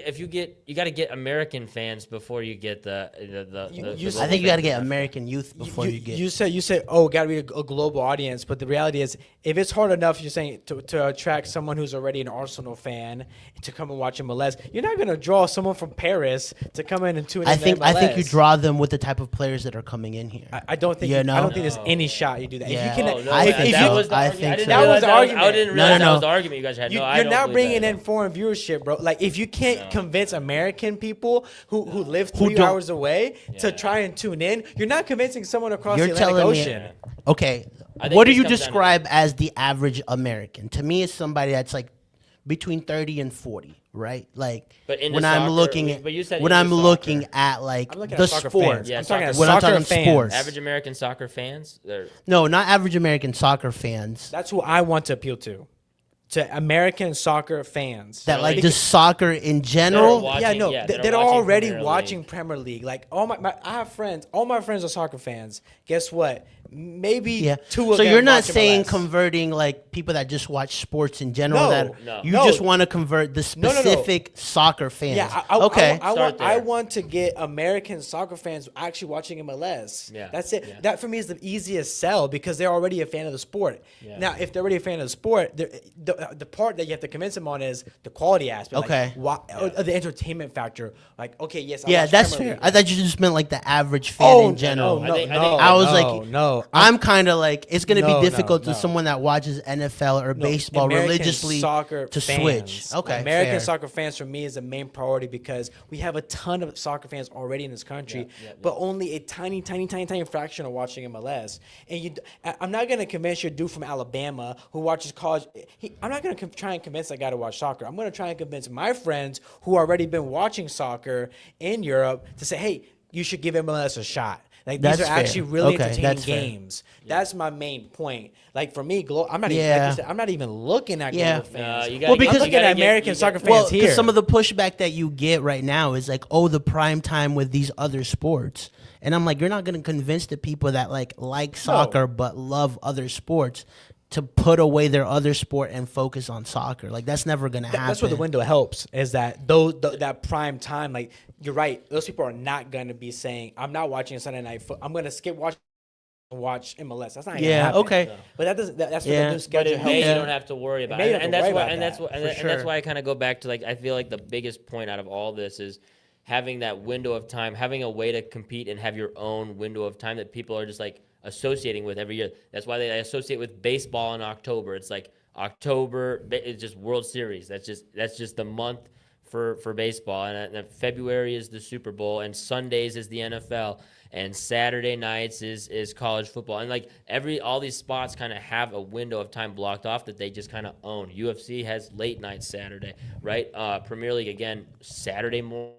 S3: got to get American fans before you get the
S1: I think you got to get American youth before you get.
S4: You say, oh, got to be a global audience, but the reality is, if it's hard enough, you're saying to attract someone who's already an Arsenal fan to come and watch MLS, you're not going to draw someone from Paris to come in and tune in.
S1: I think you draw them with the type of players that are coming in here.
S4: I don't think. I don't think there's any shot you do that.
S1: Yeah.
S4: If you can,
S3: that was the argument. I didn't realize that was the argument you guys had.
S4: You're not bringing in foreign viewership, bro. Like, if you can't convince American people who live 3 hours away to try and tune in, you're not convincing someone across the Atlantic Ocean.
S1: Okay, what do you describe as the average American? To me, it's somebody that's like between 30 and 40, right? Like,
S3: but
S1: when I'm looking at like the sport.
S3: Yeah,
S1: when I'm talking sports.
S3: Average American soccer fans?
S1: No, not average American soccer fans.
S4: That's who I want to appeal to American soccer fans
S1: that like just soccer in general.
S4: They're already watching Premier League. Like, I have friends. All my friends are soccer fans. Guess what? Maybe two of them.
S1: So you're not
S4: watch
S1: saying
S4: MLS.
S1: Converting like people that just watch sports in general.
S4: No,
S1: You just want to convert the specific soccer fans.
S4: Yeah, I want to get American soccer fans actually watching MLS.
S3: Yeah,
S4: that's it.
S3: Yeah.
S4: That for me is the easiest sell because they're already a fan of the sport.
S3: Yeah.
S4: Now, if they're already a fan of the sport, the part that you have to convince them on is the quality aspect.
S1: Okay.
S4: The entertainment factor. Like, okay, yes. I watch
S1: that's
S4: Premier
S1: fair.
S4: League.
S1: I thought you just meant like the average fan in general. I was like,
S4: no.
S1: I'm kind of like, it's going to be difficult
S4: no.
S1: to someone that watches NFL or baseball
S4: American
S1: religiously
S4: soccer
S1: to
S4: fans.
S1: switch. Okay,
S4: American
S1: fair.
S4: soccer fans for me is the main priority because we have a ton of soccer fans already in this country, but only a tiny fraction are watching MLS. And I'm not going to convince your dude from Alabama who watches college. I'm not going to try and convince that guy to watch soccer. I'm going to try and convince my friends who already been watching soccer in Europe to say, hey, you should give MLS a shot. Like, these are actually really entertaining games. That's my main point. Like, for me, I'm not even, like you said, I'm not even looking at global fans.
S3: I'm
S4: looking at American soccer fans here.
S1: Because some of the pushback that you get right now is like, oh, the prime time with these other sports. And I'm like, you're not going to convince the people that like soccer but love other sports to put away their other sport and focus on soccer. Like, that's never going to happen.
S4: That's where the window helps, is that that prime time, like, you're right, those people are not going to be saying, I'm not watching Sunday Night Football. I'm going to skip watching watch MLS. That's not
S1: Yeah,
S4: happen.
S1: okay.
S4: But that doesn't. That's
S1: Yeah.
S4: what the new
S3: But
S4: schedule
S3: in
S4: helps.
S3: May,
S1: Yeah.
S3: you don't have to worry about
S4: May you
S3: it.
S4: don't
S3: And
S4: have to
S3: that's
S4: worry
S3: why,
S4: about
S3: and that's
S4: that,
S3: what, and,
S4: for
S3: that- and that's
S4: sure.
S3: why I kind of go back to, like, I feel like the biggest point out of all this is having that window of time, having a way to compete and have your own window of time that people are just like associating with every year. That's why they associate with baseball in October. It's like October, it's just World Series. That's just the month for baseball. And February is the Super Bowl, and Sundays is the NFL, and Saturday nights is college football. And like all these spots kind of have a window of time blocked off that they just kind of own. UFC has late night Saturday, right? Premier League, again, Saturday morning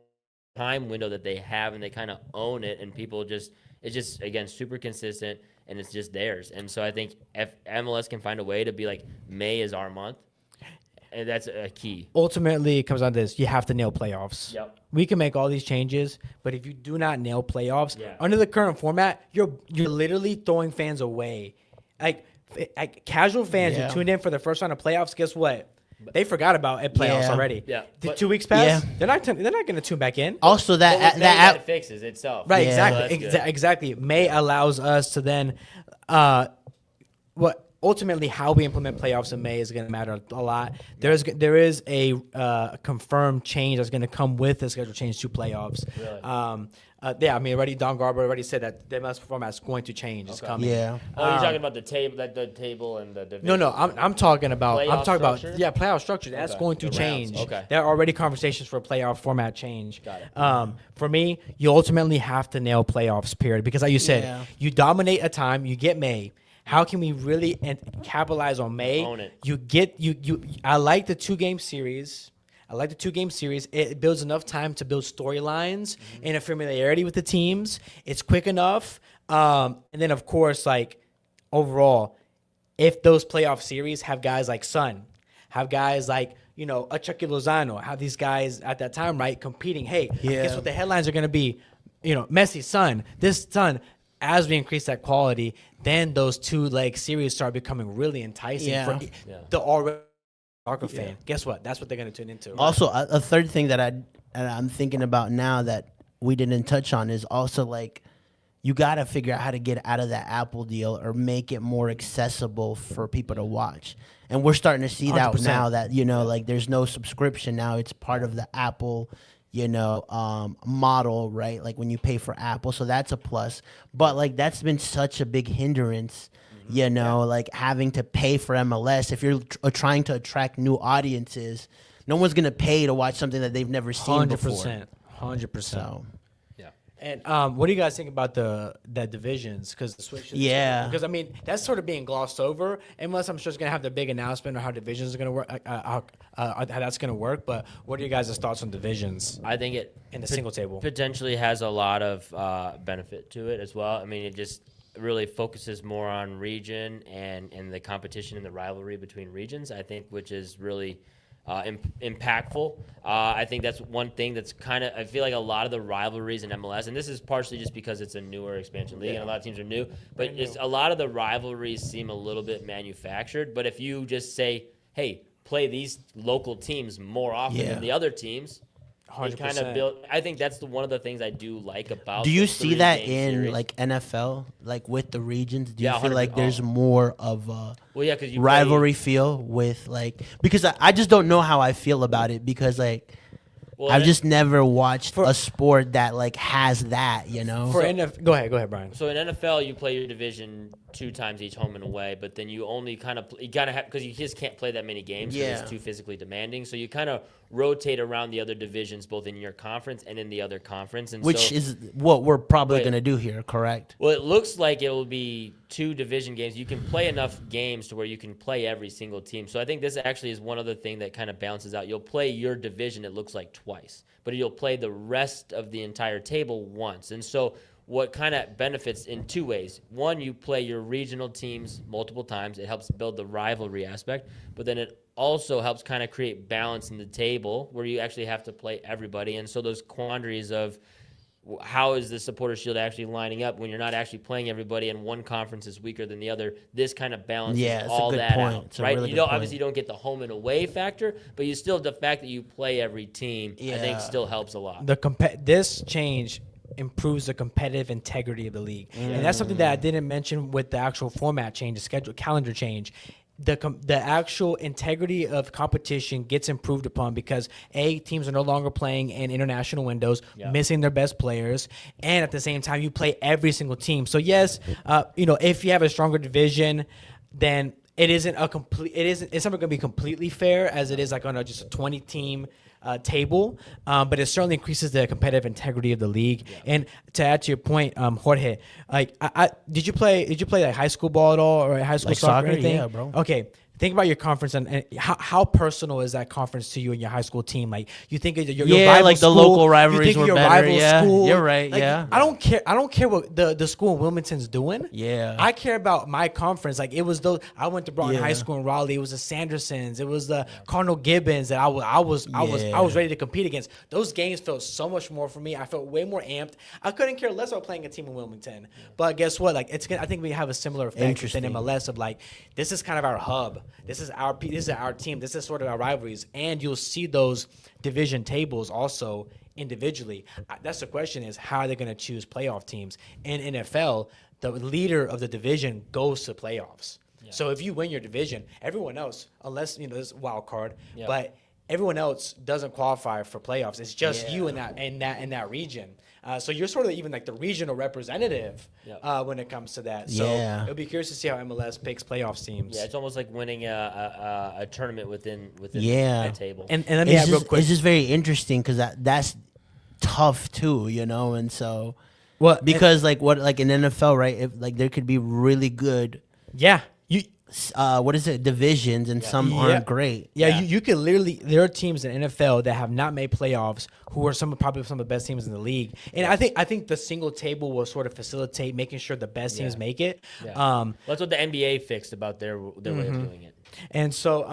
S3: time window that they have, and they kind of own it, and people just, it's just, again, super consistent, and it's just theirs. And so I think if MLS can find a way to be like, May is our month, and that's a key.
S4: Ultimately, it comes down to this: you have to nail playoffs.
S3: Yep.
S4: We can make all these changes, but if you do not nail playoffs
S3: Yeah.
S4: under the current format, you're literally throwing fans away. Like casual fans
S1: Yeah.
S4: who tuned in for the first round of playoffs, guess what? They forgot about playoffs
S1: Yeah.
S4: already.
S3: Yeah,
S4: The
S3: but-
S4: 2 weeks pass.
S1: Yeah.
S4: They're not going to tune back in.
S1: Also,
S3: But with May,
S1: that
S3: that fixes itself.
S4: Right,
S1: Yeah.
S3: So
S4: exactly,
S3: that's good.
S4: exactly. May allows us to then, what ultimately how we implement playoffs in May is going to matter a lot. There is a confirmed change that's going to come with the schedule change to playoffs.
S3: Really?
S4: Yeah, I mean, already Don Garber already said that the MLS format's going to change. It's coming.
S1: Yeah.
S3: Oh, you're talking about the table and the division.
S4: No, I'm talking about
S3: Playoff structure?
S4: playoff structure. That's
S3: Okay.
S4: going to
S3: The rounds.
S4: change.
S3: Okay.
S4: There are already conversations for a playoff format change.
S3: Got it.
S4: For me, you ultimately have to nail playoffs. Period. Because like you said,
S1: Yeah.
S4: you dominate a time, you get May. How can we really capitalize on May?
S3: Own it.
S4: You get you. I like the 2-game series. It builds enough time to build storylines and a familiarity with the teams. It's quick enough. And then, of course, like overall, if those playoff series have guys like Son, have guys like, a Chucky Lozano, have these guys at that time, right, competing. Hey,
S1: Yeah.
S4: guess what the headlines are going to be? Messi, Son, this Son. As we increase that quality, then those 2-leg series start becoming really enticing for the already soccer fan. Guess what? That's what they're going to tune into.
S1: Also, a third thing that I'm thinking about now that we didn't touch on is also like you got to figure out how to get out of that Apple deal or make it more accessible for people to watch. And we're starting to see that
S4: 100%.
S1: now that, like there's no subscription now. It's part of the Apple, model, right? Like when you pay for Apple. So that's a plus. But like that's been such a big hindrance, like having to pay for MLS. If you're trying to attract new audiences, no one's going to pay to watch something that they've never seen before.
S4: 100%.
S1: So,
S3: Yeah.
S4: And what do you guys think about the divisions? Because the switch. Because I mean that's sort of being glossed over, unless I'm sure it's gonna have the big announcement on how divisions are gonna work, how that's gonna work. But what are you guys' thoughts on divisions
S3: I think it
S4: in the single table?
S3: potentially has a lot of benefit to it as well. I mean, it just really focuses more on region and the competition and the rivalry between regions, I think, which is really impactful. I think that's one thing that's I feel like a lot of the rivalries in MLS, and this is partially just because it's a newer expansion league and a lot of teams are new, but a lot of the rivalries seem a little bit manufactured. But if you just say, hey, play these local teams more often than the other teams, it kind of
S4: 100%.
S3: build. I think that's one of the things I do like about.
S1: do you
S3: the
S1: see that
S3: 3-game
S1: in
S3: series.
S1: like NFL, like with the regions? Do you
S3: Yeah,
S1: feel like
S3: 100%.
S1: there's more of a
S3: Well, yeah, because you
S1: rivalry feel with like, because I just don't know how I feel about it because like
S3: Well,
S1: I've
S3: and-
S1: just never watched a sport that like has that,
S4: Go ahead, Brian.
S3: So in NFL, you play your division 2 times each, home and away, but then you only you gotta have, because you just can't play that many games because
S1: Yeah.
S3: it's too physically demanding. So you kind of rotate around the other divisions, both in your conference and in the other conference. And
S1: which
S3: so,
S1: is what we're probably
S3: Wait.
S1: going to do here, correct?
S3: well, it looks like it will be 2 division games. You can play enough games to where you can play every single team. So I think this actually is one other thing that kind of balances out. You'll play your division, it looks like, twice, but you'll play the rest of the entire table once. And so what kind of benefits in 2 ways. One, you play your regional teams multiple times. It helps build the rivalry aspect, but then it also helps kind of create balance in the table where you actually have to play everybody. And so those quandaries of how is the supporter shield actually lining up when you're not actually playing everybody and one conference is weaker than the other, this kind of balances
S1: Yeah, it's a
S3: all
S1: good
S3: that
S1: point.
S3: out,
S1: It's a
S3: right?
S1: really
S3: You
S1: good
S3: don't
S1: point.
S3: obviously you don't get the home and away factor, but you still, the fact that you play every team, I think
S1: Yeah.
S3: still helps a lot.
S4: This change improves the competitive integrity of the league. And that's something that I didn't mention with the actual format change, the schedule calendar change. The actual integrity of competition gets improved upon because teams are no longer playing in international windows, missing their best players, and at the same time you play every single team. So yes, if you have a stronger division, then it's never going to be completely fair as it is like on just a 20 team table, but it certainly increases the competitive integrity of the league. And to add to your point, Jorge, like, did you play like high school ball at all or high school
S1: Like
S4: soccer or
S1: soccer?
S4: anything?
S1: Yeah, bro.
S4: Okay. Think about your conference and how personal is that conference to you and your high school team? Like you think of your rival
S1: like the
S4: school,
S1: local rivalries
S4: you think of
S1: were
S4: your
S1: better.
S4: rival
S1: Yeah,
S4: school.
S1: you're right.
S4: Like,
S1: Yeah,
S4: I don't care what the school in Wilmington's doing.
S1: Yeah.
S4: I care about my conference. Like it was those I went to Broughton
S1: Yeah.
S4: High School in Raleigh. It was the Sandersons. It was the Cardinal Gibbons that I was ready to compete against. Those games felt so much more for me. I felt way more amped. I couldn't care less about playing a team in Wilmington. But guess what? Like I think we have a similar effect
S1: Interesting.
S4: within MLS of like this is kind of our hub. This is our team. This is sort of our rivalries, and you'll see those division tables also individually. That's the question: is how are they going to choose playoff teams? In NFL, the leader of the division goes to playoffs. Yeah. So if you win your division, everyone else, unless there's a wild card, but everyone else doesn't qualify for playoffs. It's just you in that region. So you're sort of even like the regional representative when it comes to that. So it'll be curious to see how MLS picks playoffs teams.
S3: Yeah, it's almost like winning a tournament within that table.
S4: And let me add real quick.
S1: It's just very interesting because that's tough too, and so
S4: Well,
S1: because like in NFL, right? If like there could be really good, what is it, divisions, and some aren't great.
S4: Yeah, you could literally. There are teams in NFL that have not made playoffs who are probably some of the best teams in the league, and I think the single table will sort of facilitate making sure the best teams make it.
S3: Yeah. That's what the NBA fixed about their way of doing it.
S4: And so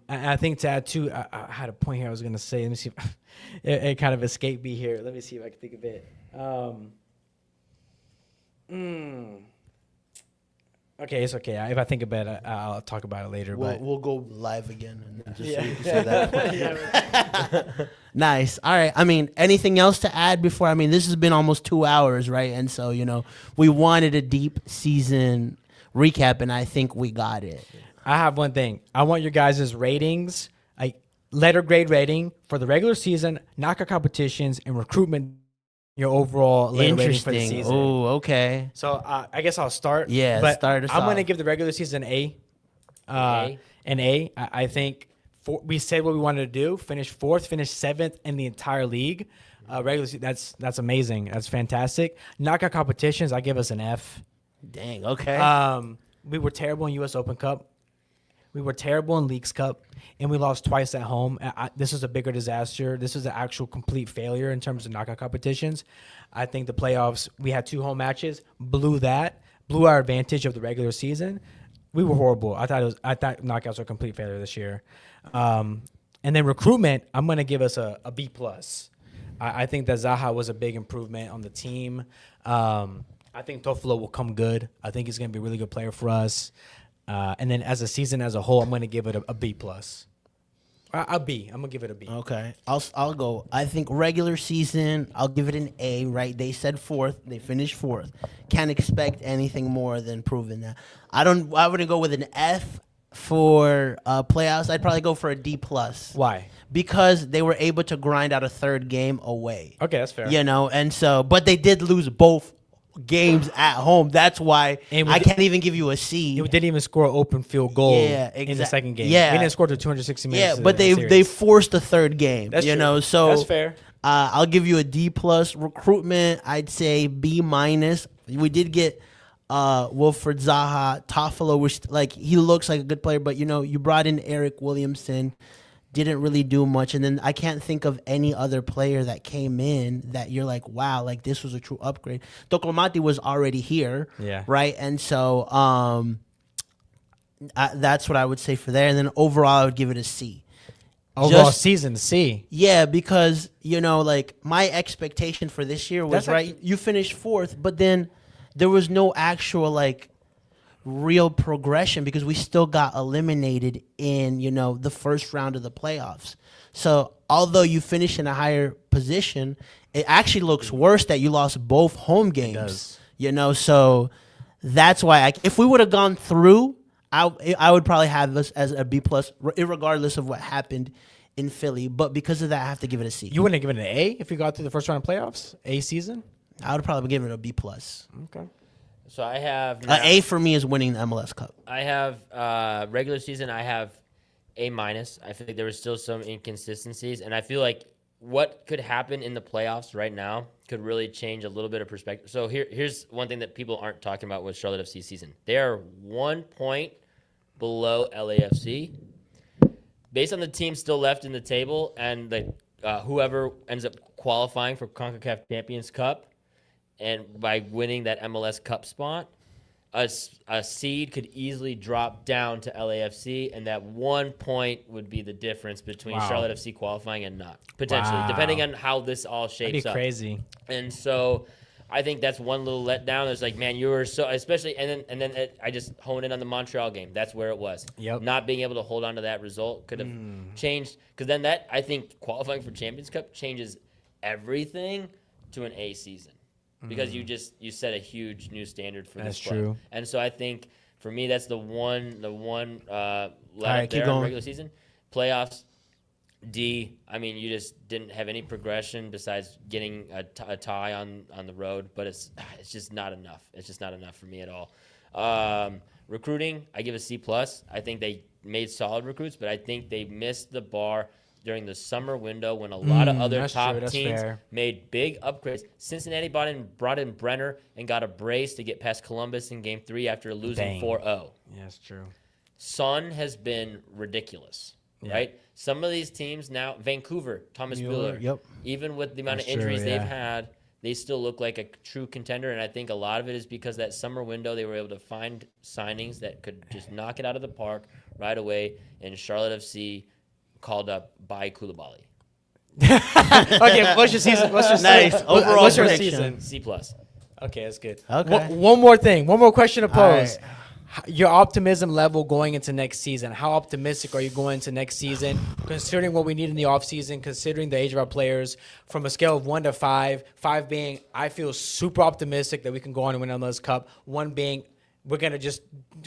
S4: I think to add too, I had a point here I was going to say. Let me see if it kind of escaped me here. Let me see if I can think of it. Okay, it's okay. If I think about it, I'll talk about it later.
S1: We'll go live again and just say that. Nice. All right. I mean, anything else to add before? I mean, this has been almost 2 hours, right? And so, we wanted a deep season recap, and I think we got it.
S4: I have one thing. I want your guys' ratings, like letter grade rating for the regular season, knockout competitions, and recruitment. Your overall letter rating for the season.
S1: Oh, okay.
S4: So I guess I'll start.
S1: Yeah,
S4: but
S1: start us
S4: I'm going to
S1: off.
S4: give the regular season an A. I think we said what we wanted to do. Finish 4th, finish 7th in the entire league. Regular season, that's amazing. That's fantastic. Knockout competitions, I give us an F.
S1: Dang. Okay.
S4: We were terrible in U.S. Open Cup. We were terrible in Leagues Cup, and we lost twice at home. This was a bigger disaster. This was an actual complete failure in terms of knockout competitions. I think the playoffs, we had 2 home matches, blew our advantage of the regular season. We were horrible. I thought knockouts were a complete failure this year. And then recruitment, I'm going to give us a B+. I think that Zaha was a big improvement on the team. I think Toffolo will come good. I think he's going to be a really good player for us. And then as a season as a whole, I'm going to give it a B+. A B. I'm going to give it a B.
S1: Okay. I'll go. I think regular season, I'll give it an A, right? They said 4th. They finished 4th. Can't expect anything more than proving that. I wouldn't go with an F for playoffs. I'd probably go for a D+.
S4: Why?
S1: Because they were able to grind out a 3rd game away.
S4: Okay, that's fair.
S1: And so, but they did lose both games at home. That's why I can't even give you a C.
S4: We didn't even score an open field goal in the second game.
S1: Yeah.
S4: We didn't score to 260 minutes.
S1: Yeah, but they forced the 3rd game.
S4: That's true.
S1: So
S4: that's fair.
S1: I'll give you a D+. Recruitment, I'd say B-. We did get Wilfred Zaha. Toffolo was he looks like a good player, but you brought in Eric Williamson. Didn't really do much, and then I can't think of any other player that came in that you're like, wow, like this was a true upgrade. Toclomati was already here, right? And so that's what I would say for there. And then overall, I would give it a C.
S4: Overall season, C.
S1: Yeah, because my expectation for this year was you finished 4th, but then there was no actual real progression because we still got eliminated in the first round of the playoffs. So although you finish in a higher position, it actually looks worse that you lost both home games.
S4: does.
S1: You know, so that's why if we would have gone through, I would probably have us as a B plus, regardless of what happened in Philly. But because of that, I have to give it a C.
S4: You wouldn't have given it an A if you got through the first round of playoffs? A season?
S1: I would probably give it a B plus.
S4: Okay.
S3: So I have
S1: An A for me is winning the MLS Cup.
S3: I have regular season. I have A minus. I feel like there was still some inconsistencies, and I feel like what could happen in the playoffs right now could really change a little bit of perspective. So here's one thing that people aren't talking about with Charlotte FC season. They are 1 point below LAFC. Based on the team still left in the table and whoever ends up qualifying for CONCACAF Champions Cup, and by winning that MLS Cup spot, a seed could easily drop down to LAFC, and that 1 point would be the difference between Charlotte FC qualifying and not, potentially, depending on how this all shapes up.
S4: That'd be crazy.
S3: And so I think that's one little letdown. It's like, man, you were so, especially, and then I just hone in on the Montreal game. That's where it was.
S4: Yep.
S3: Not being able to hold on to that result could have changed, because then that, I think, qualifying for Champions Cup changes everything to an A season. Because you set a huge new standard for this club.
S4: True.
S3: And so I think for me that's the one let
S1: right,
S3: up
S1: keep
S3: there
S1: going.
S3: in regular season. Playoffs, D. I mean, you just didn't have any progression besides getting a tie on the road, but it's just not enough. It's just not enough for me at all. Recruiting, I give a C plus. I think they made solid recruits, but I think they missed the bar during the summer window when a lot of other
S4: that's
S3: top
S4: true, that's
S3: teams
S4: fair.
S3: made big upgrades. Cincinnati brought in Brenner and got a brace to get past Columbus in Game 3 after losing
S4: Dang.
S3: 4-0.
S4: Yeah, that's true.
S3: Son has been ridiculous, right? Some of these teams now, Vancouver, Thomas
S1: Mueller,
S3: Müller,
S1: yep.
S3: even with the amount
S4: That's
S3: of injuries
S4: true,
S3: they've
S4: yeah.
S3: had, they still look like a true contender. And I think a lot of it is because that summer window, they were able to find signings that could just knock it out of the park right away. And Charlotte FC called up by Koulibaly.
S4: Okay, what's your season? What's your
S1: Nice.
S4: season?
S1: Overall
S4: What's your
S1: prediction.
S4: season?
S3: C plus.
S4: Okay, that's good.
S1: Okay.
S4: One more thing. One more question to pose.
S1: right.
S4: Your optimism level going into next season. How optimistic are you going into next season, considering what we need in the offseason, considering the age of our players, from a scale of 1 to 5, 5 being I feel super optimistic that we can go on and win MLS Cup, 1 being we're going to just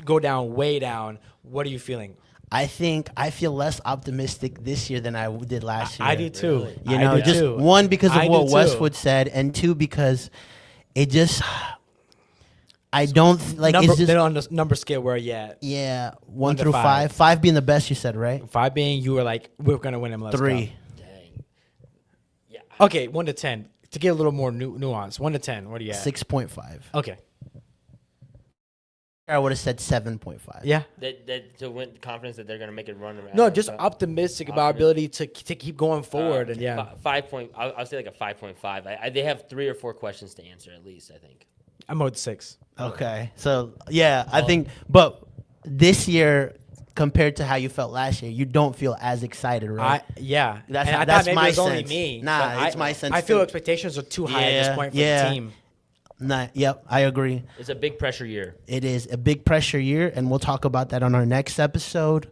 S4: go down, way down. What are you feeling?
S1: I think I feel less optimistic this year than I did last year.
S4: I do too.
S3: Really?
S1: You
S4: I
S1: know,
S4: do
S1: just
S4: too.
S1: one, because of
S4: I
S1: what
S4: do too.
S1: Westwood said, and 2, because it just, I don't, like,
S4: Number,
S1: it's just,
S4: then on the number scale, where are you at?
S1: yeah, 1
S4: 1 to
S1: through
S4: 5.
S1: 5. 5 being the best, you said, right?
S4: 5 being you were like, we're going to win MLS
S1: 3.
S4: Cup.
S3: Dang. Yeah.
S4: Okay, 1 to 10. To get a little more nuance, 1 to 10, what are you at?
S1: 6.5.
S4: Okay.
S1: I would have said 7.5.
S4: Yeah.
S3: That to win confidence that they're going to make it run around.
S4: No, just optimistic about our ability to keep going forward. And yeah.
S3: 5 point. I'll say like a 5.5. They have 3 or 4 questions to answer at least. I think.
S4: I'm at 6.
S1: Okay. So, yeah, I think, but this year, compared to how you felt last year, you don't feel as excited, right?
S4: Yeah.
S1: That's-
S4: And I
S1: that's
S4: thought maybe
S1: my
S4: it was only
S1: sense.
S4: me.
S1: Nah,
S4: but
S1: it's my sense
S4: I feel
S1: too.
S4: expectations are too high at this point for
S1: yeah.
S4: the team.
S1: Nah, yep, I agree.
S3: It's a big pressure year.
S1: It is a big pressure year, and we'll talk about that on our next episode.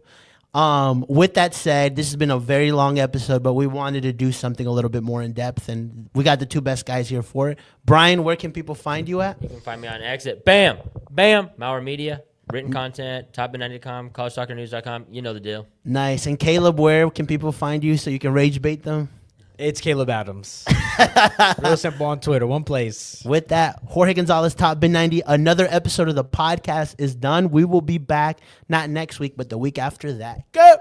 S1: With that said, this has been a very long episode, but we wanted to do something a little bit more in depth, and we got the 2 best guys here for it. Brian, where can people find you at?
S3: You can find me on Exit. Bam, Mauer Media, written content, topbin90.com, collegesoccernews.com. You know the deal.
S1: Nice. And Caleb, where can people find you so you can rage bait them?
S4: It's Caleb Adams. Real simple on Twitter. One place.
S1: With that, Jorge Gonzalez, Top Bin 90. Another episode of the podcast is done. We will be back, not next week, but the week after that. Go!